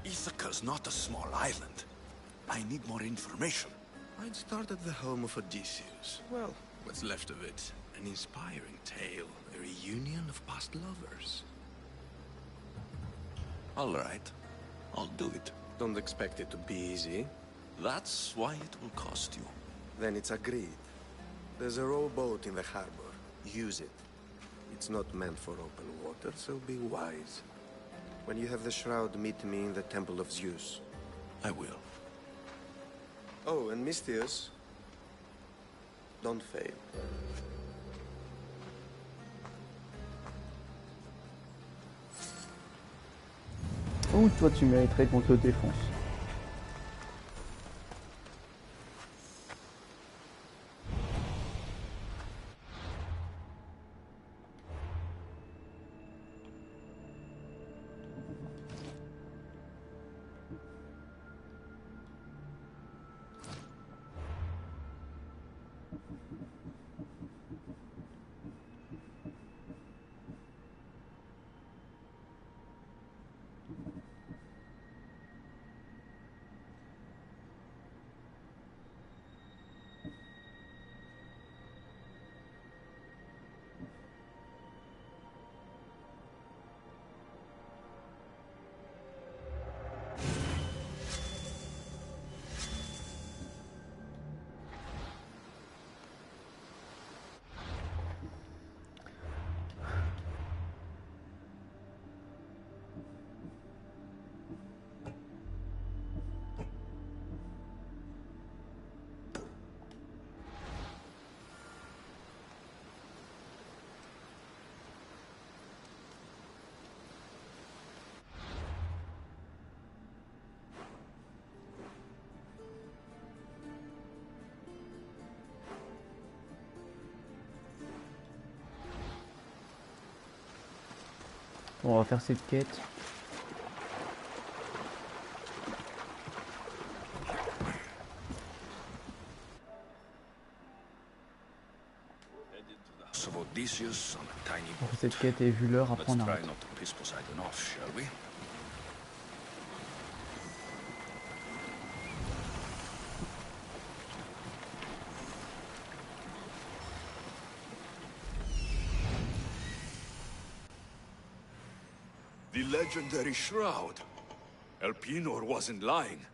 Ithaca's not a small island. I need more information. I'd start at the home of Odysseus. Well, what's left of it? An inspiring tale. A reunion of past lovers. All right. I'll do it. Don't expect it to be easy. That's why it will cost you. Then it's agreed. There's a rowboat in the harbor. Use it. It's not meant for open water, so be wise. When you have the shroud, meet me in the Temple of Zeus. I will. Oh, and Mistius, don't fail. Oh, toi tu mériterais qu'on te défonce. On va faire cette quête. Of Odysseus on a tiny On fait boat. cette quête et vu l'heure, Let's après on try arrête. not to piss Poseidon off, shall we? The legendary shroud. Elpenor wasn't lying.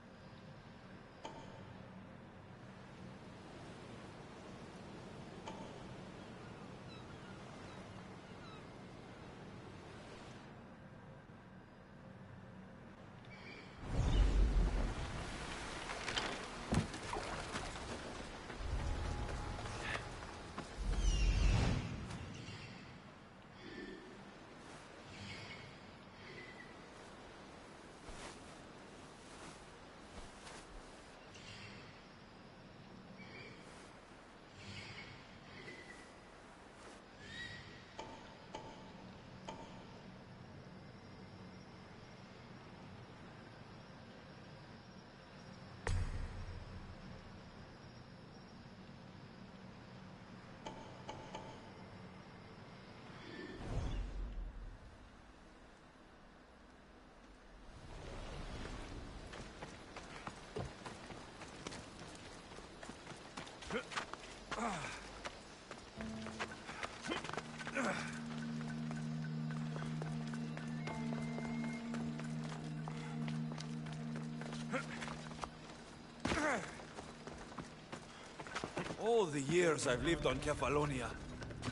All the years I've lived on Kefalonia,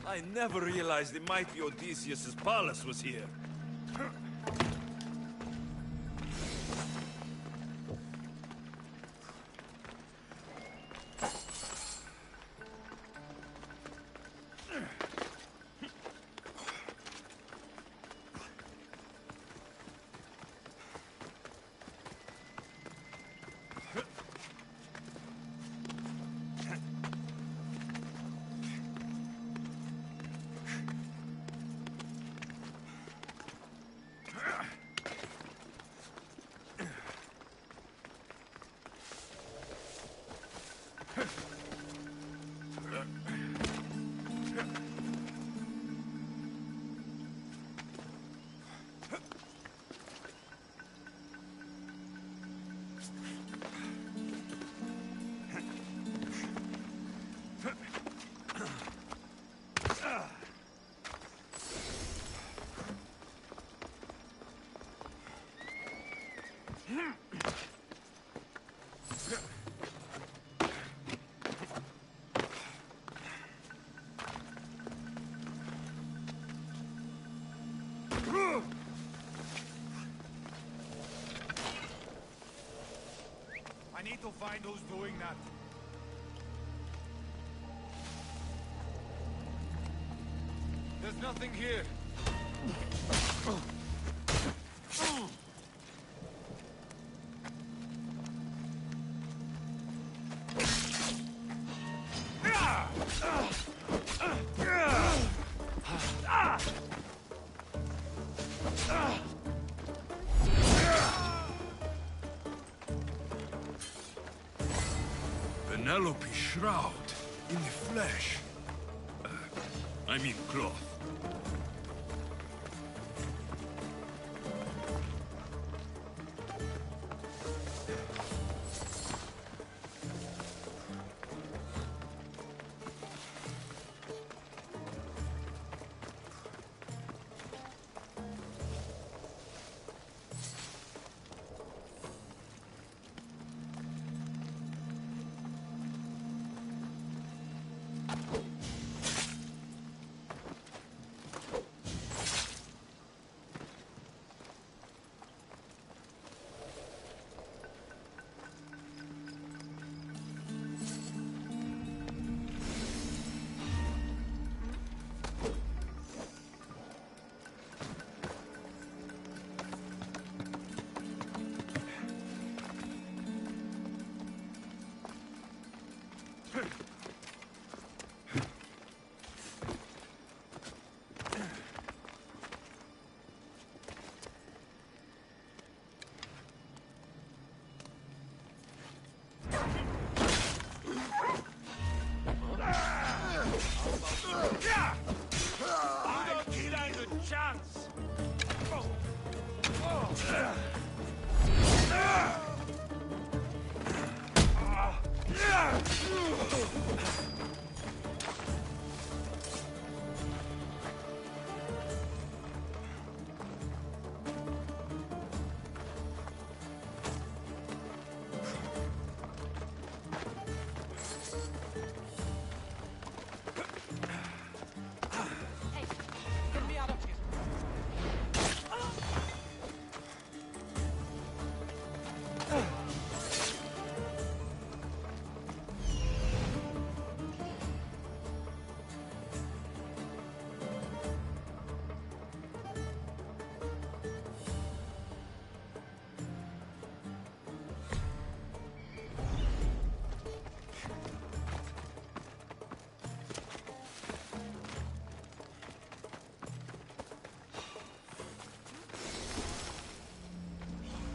I never realized the mighty Odysseus' palace was here. I need to find who's doing that. There's nothing here. Penelope's shroud in the flesh. I mean cloth.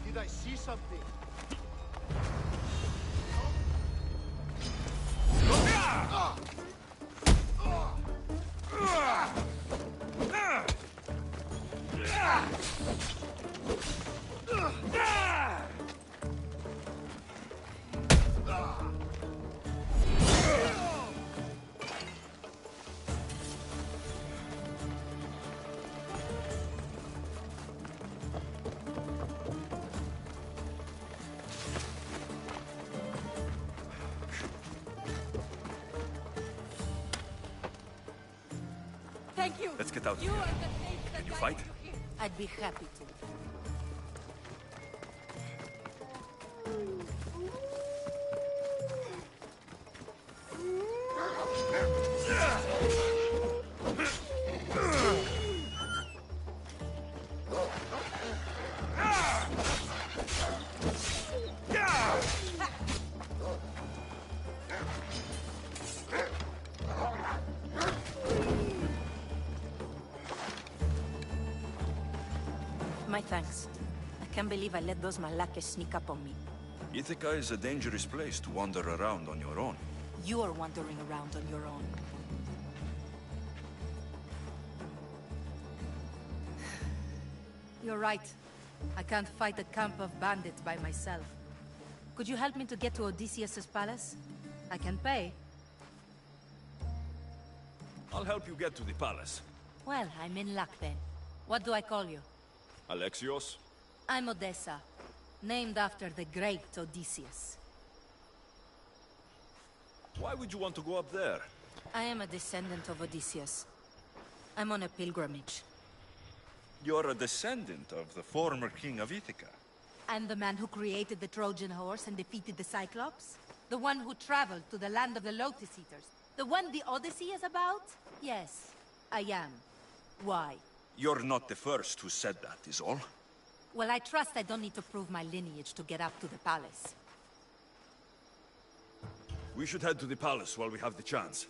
Did I see something? Thank you. Let's get out of You here. are the face that Can you guides fight? you here. I'd be happy to. My thanks. I can't believe I let those Malakes sneak up on me. Ithaca is a dangerous place to wander around on your own. You are wandering around on your own. You're right. I can't fight a camp of bandits by myself. Could you help me to get to Odysseus's palace? I can pay. I'll help you get to the palace. Well, I'm in luck then. What do I call you? Alexios? I'm Odessa, named after the great Odysseus. Why would you want to go up there? I am a descendant of Odysseus. I'm on a pilgrimage. You're a descendant of the former king of Ithaca. I'm the man who created the Trojan horse and defeated the Cyclops? The one who traveled to the land of the Lotus Eaters? The one the Odyssey is about? Yes, I am. Why? You're not the first who said that, is all. Well, I trust I don't need to prove my lineage to get up to the palace. We should head to the palace while we have the chance.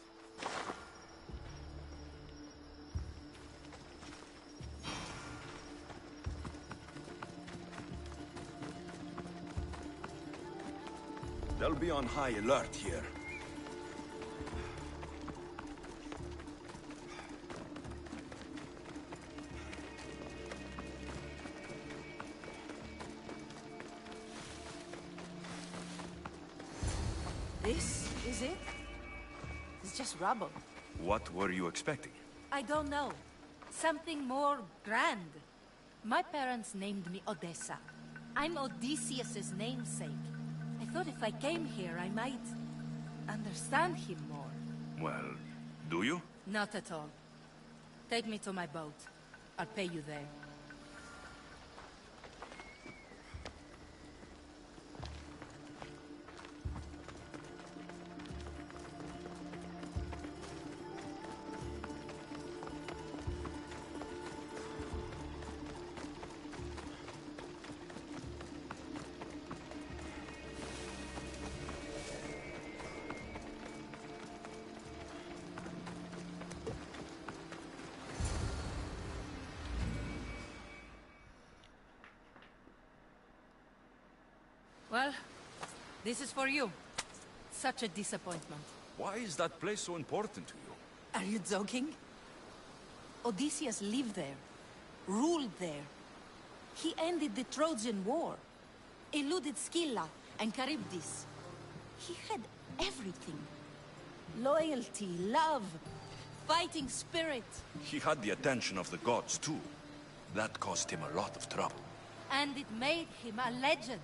They'll be on high alert here. This is it? It's just rubble. What were you expecting? I don't know. Something more grand. My parents named me Odessa. I'm Odysseus's namesake. I thought if I came here, I might understand him more. Well, do you? Not at all. Take me to my boat. I'll pay you there. Well, this is for you. Such a disappointment. Why is that place so important to you? Are you joking? Odysseus lived there, ruled there. He ended the Trojan War, eluded Scylla and Charybdis. He had everything. Loyalty, love, fighting spirit. He had the attention of the gods, too. That caused him a lot of trouble. And it made him a legend.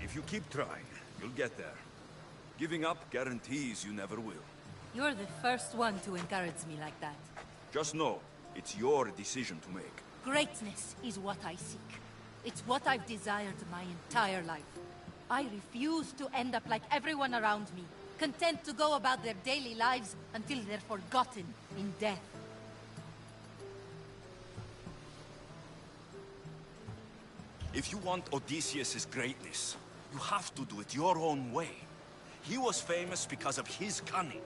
If you keep trying, you'll get there. Giving up guarantees you never will. You're the first one to encourage me like that. Just know, it's your decision to make. Greatness is what I seek. It's what I've desired my entire life. I refuse to end up like everyone around me, content to go about their daily lives until they're forgotten in death. If you want Odysseus' greatness, you have to do it your own way. He was famous because of his cunning.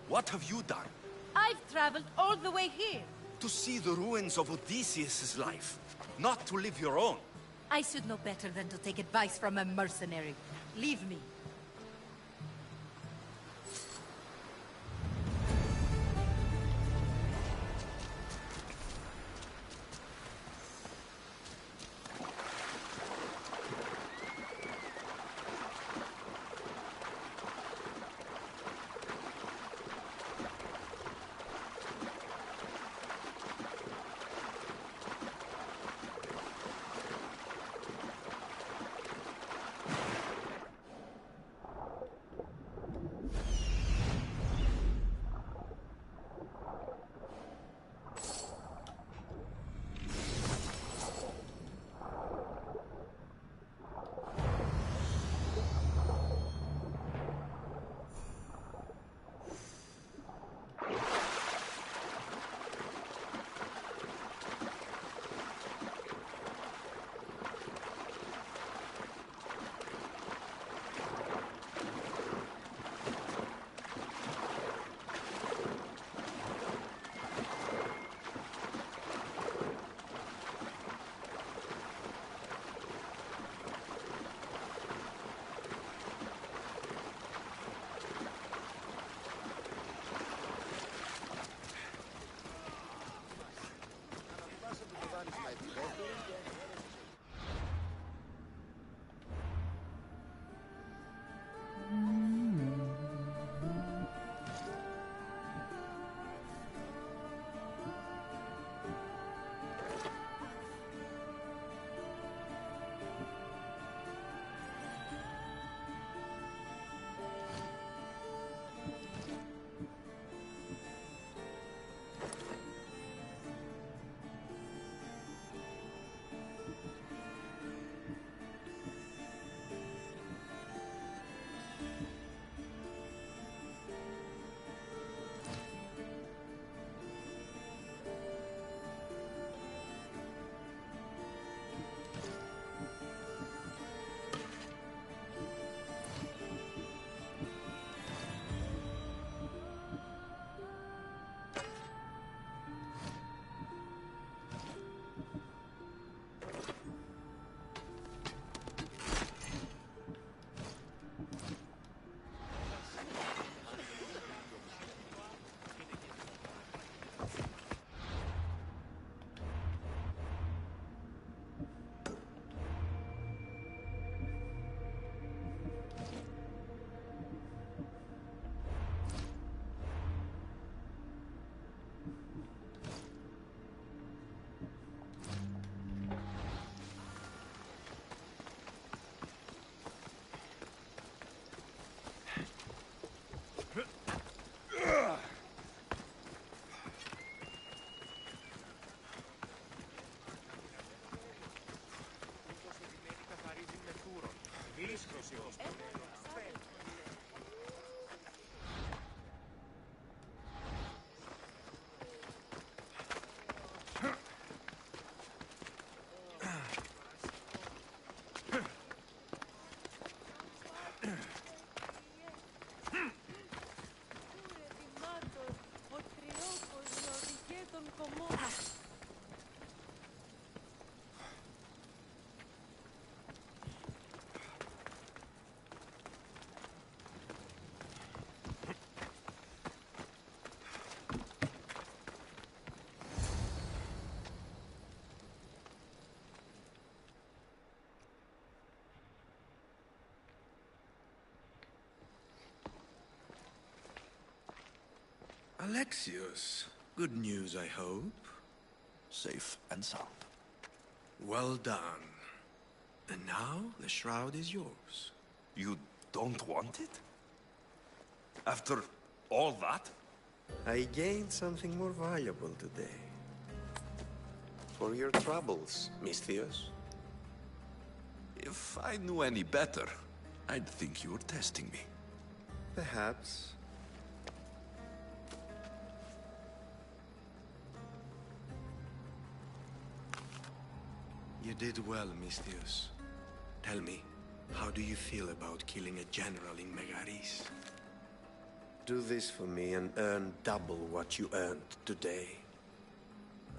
What have you done? I've traveled all the way here. To see the ruins of Odysseus' life, not to live your own. I should know better than to take advice from a mercenary. Leave me. Alexios, good news, I hope. Safe and sound. Well done. And now, the shroud is yours. You don't want it? After all that? I gained something more valuable today. For your troubles, Misthios. If I knew any better, I'd think you were testing me. Perhaps. You did well, Misthios. Tell me, how do you feel about killing a general in Megaris? Do this for me and earn double what you earned today.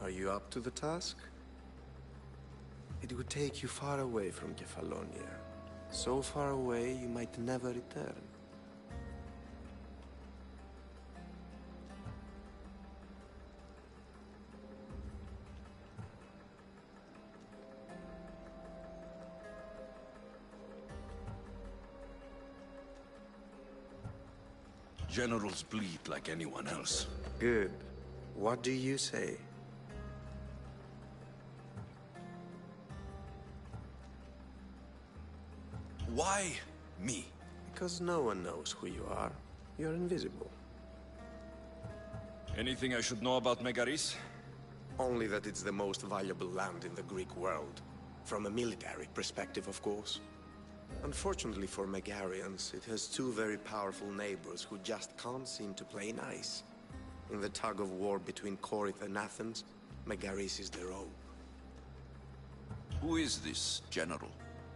Are you up to the task? It would take you far away from Kefalonia. So far away you might never return. Generals bleed like anyone else. Good. What do you say? Why me? Because no one knows who you are. You're invisible. Anything I should know about Megaris? Only that it's the most valuable land in the Greek world. From a military perspective, of course. Unfortunately for Megarians, it has two very powerful neighbors who just can't seem to play nice. In the tug of war between Corinth and Athens, Megaris is the rope. Who is this general?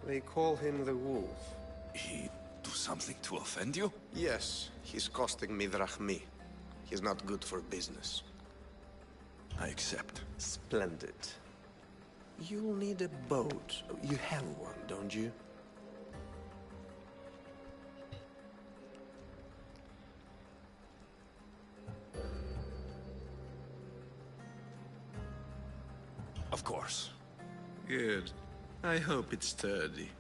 They call him the Wolf. He do something to offend you? Yes, he's costing me drachmi. He's not good for business. I accept. Splendid. You'll need a boat. You have one, don't you? Of course. Good. I hope it's sturdy.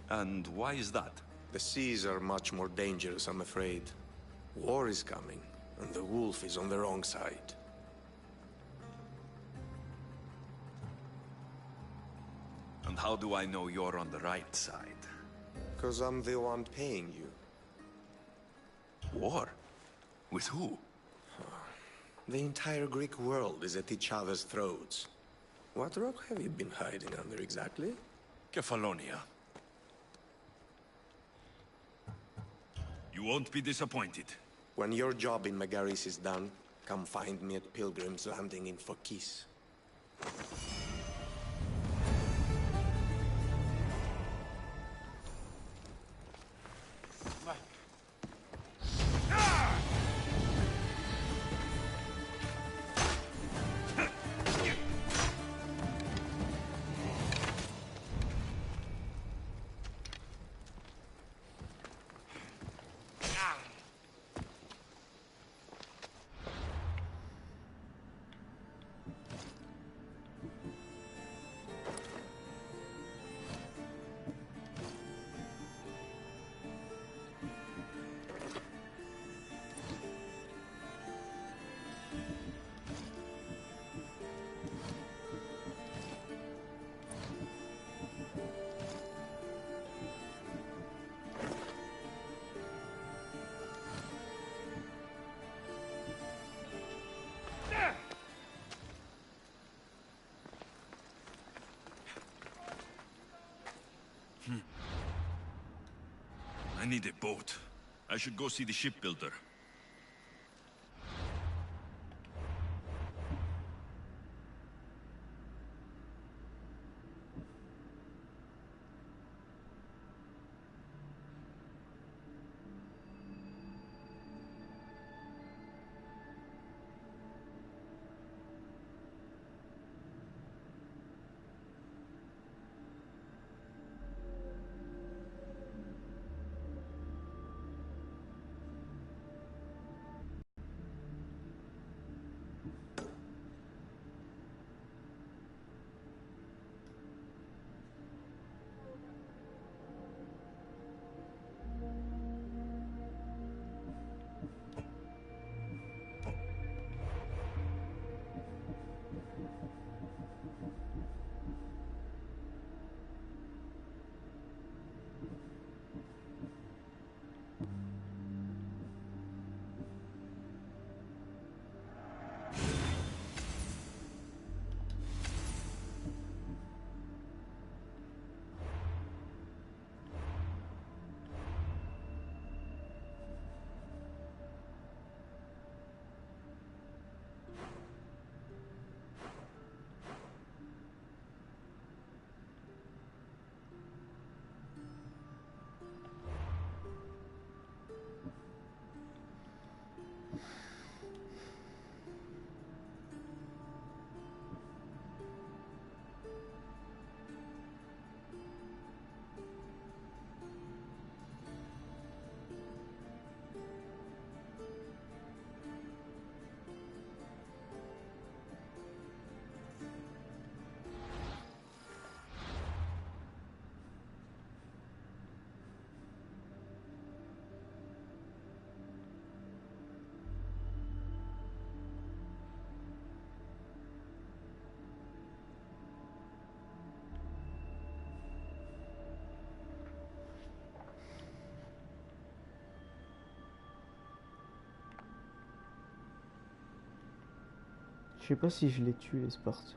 And why is that? The seas are much more dangerous, I'm afraid. War is coming, and the wolf is on the wrong side. And how do I know you're on the right side? 'Cause I'm the one paying you. War? With who? The entire Greek world is at each other's throats. What rock have you been hiding under exactly? Kefalonia. You won't be disappointed. When your job in Megaris is done, come find me at Pilgrim's Landing in Phokis. I need a boat. I should go see the shipbuilder. Je sais pas si je les tue les Spartes.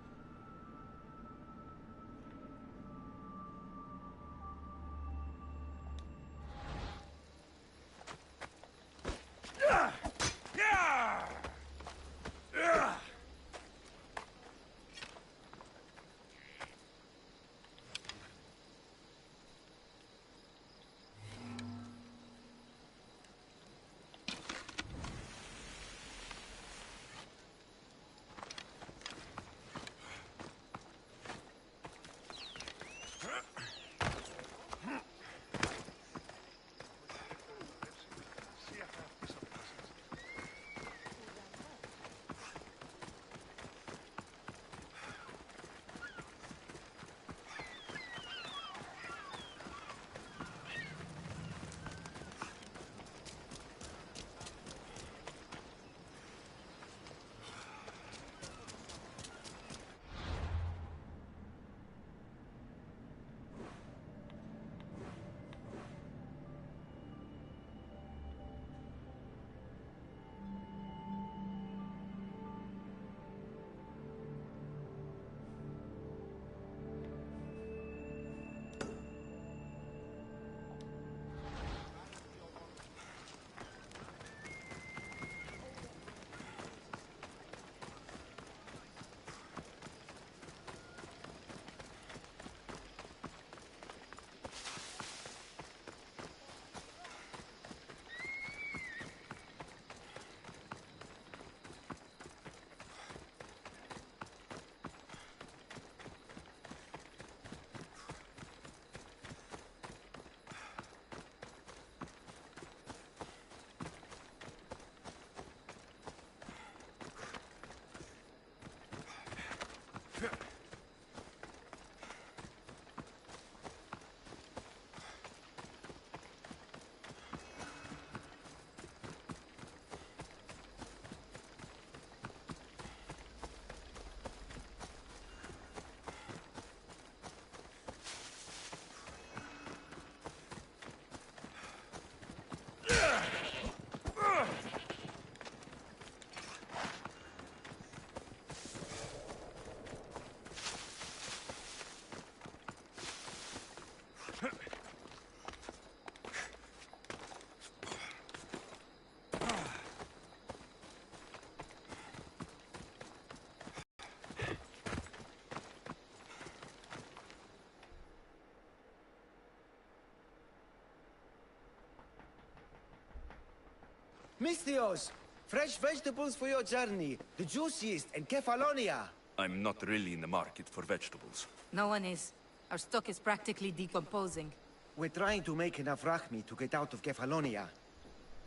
Misthios! Fresh vegetables for your journey. The juiciest in Kefalonia. I'm not really in the market for vegetables. No one is. Our stock is practically decomposing. We're trying to make enough rachmi to get out of Kefalonia.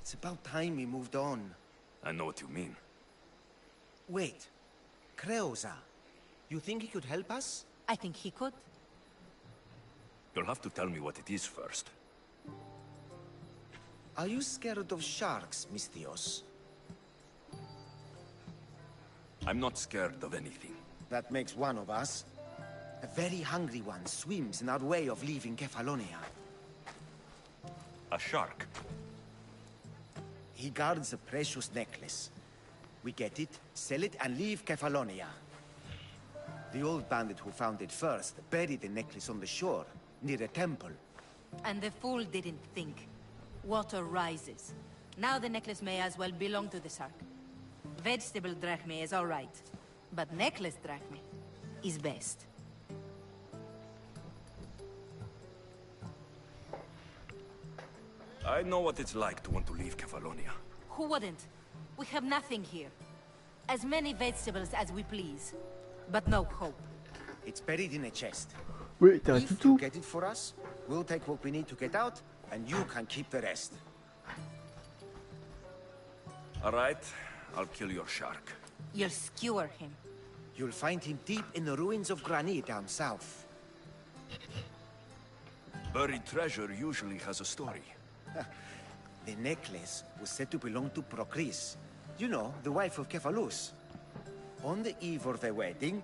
It's about time we moved on. I know what you mean. Wait. Creosa. You think he could help us? I think he could. You'll have to tell me what it is first. Are you scared of sharks, Misthios? I'm not scared of anything. That makes one of us. A very hungry one swims in our way of leaving Kefalonia. A shark? He guards a precious necklace. We get it, sell it, and leave Kefalonia. The old bandit who found it first buried the necklace on the shore, near a temple. And the fool didn't think. Water rises. Now the necklace may as well belong to the shark. Vegetable drachme is all right, but necklace drachme is best. I know what it's like to want to leave Kefalonia. Who wouldn't? We have nothing here. As many vegetables as we please, but no hope. It's buried in a chest. Wait, if you get it for us, we'll take what we need to get out, and you can keep the rest. All right, I'll kill your shark. You'll skewer him. You'll find him deep in the ruins of Granit down south. Buried treasure usually has a story. The necklace was said to belong to Procris. You know, the wife of Cephalus. On the eve of their wedding,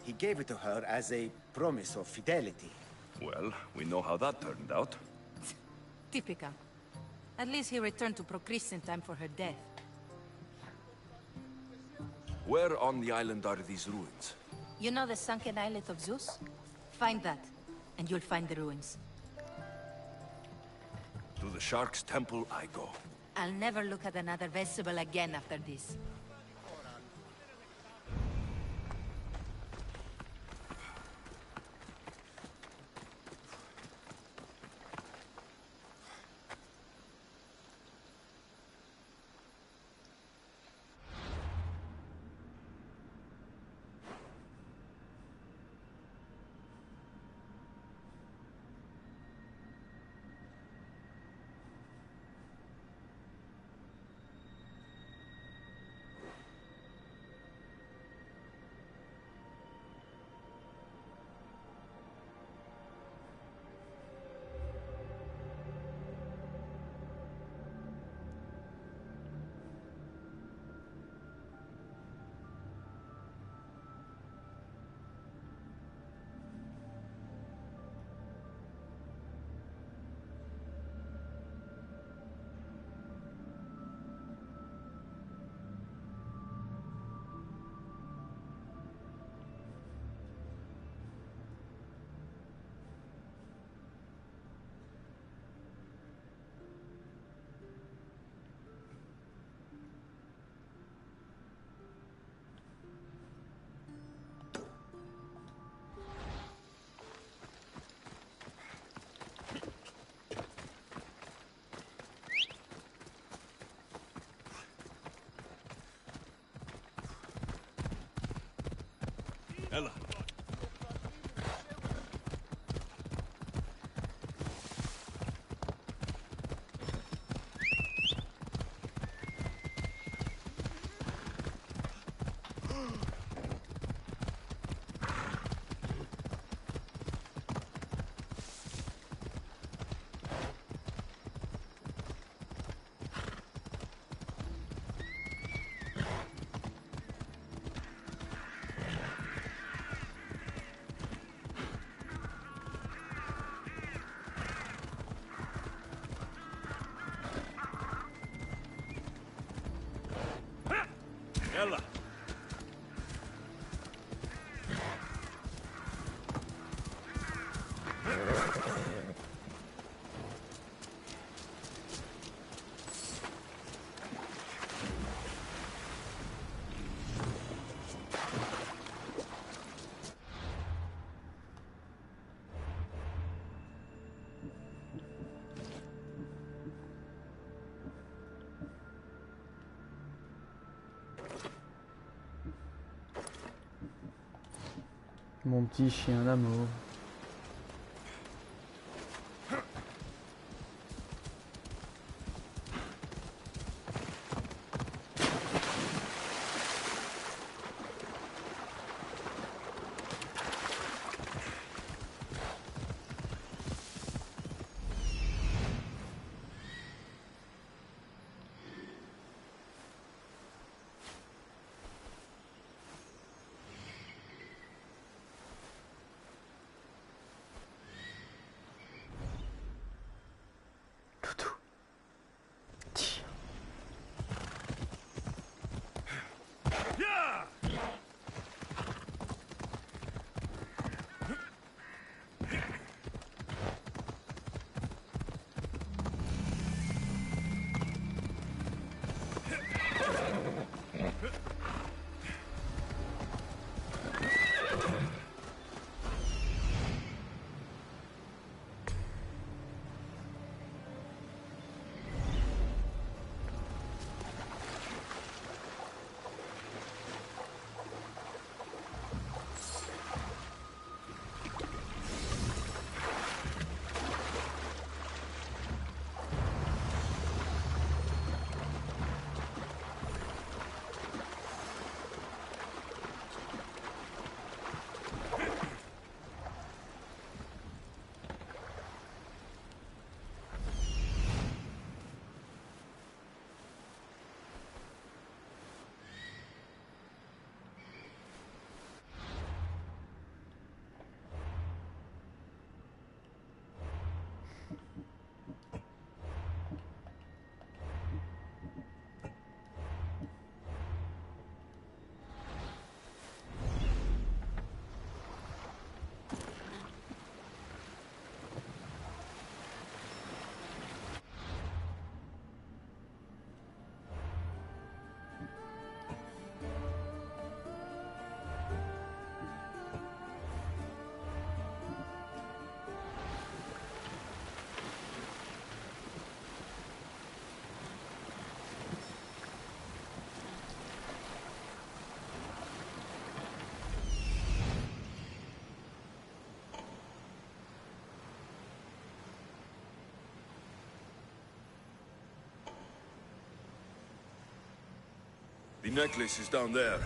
he gave it to her as a promise of fidelity. Well, we know how that turned out. Typical. At least he returned to Procris in time for her death. Where on the island are these ruins? You know the sunken islet of Zeus? Find that, and you'll find the ruins. To the Shark's temple I go. I'll never look at another vestibule again after this. Ella. Ella. Mon petit chien d'amour. The necklace is down there.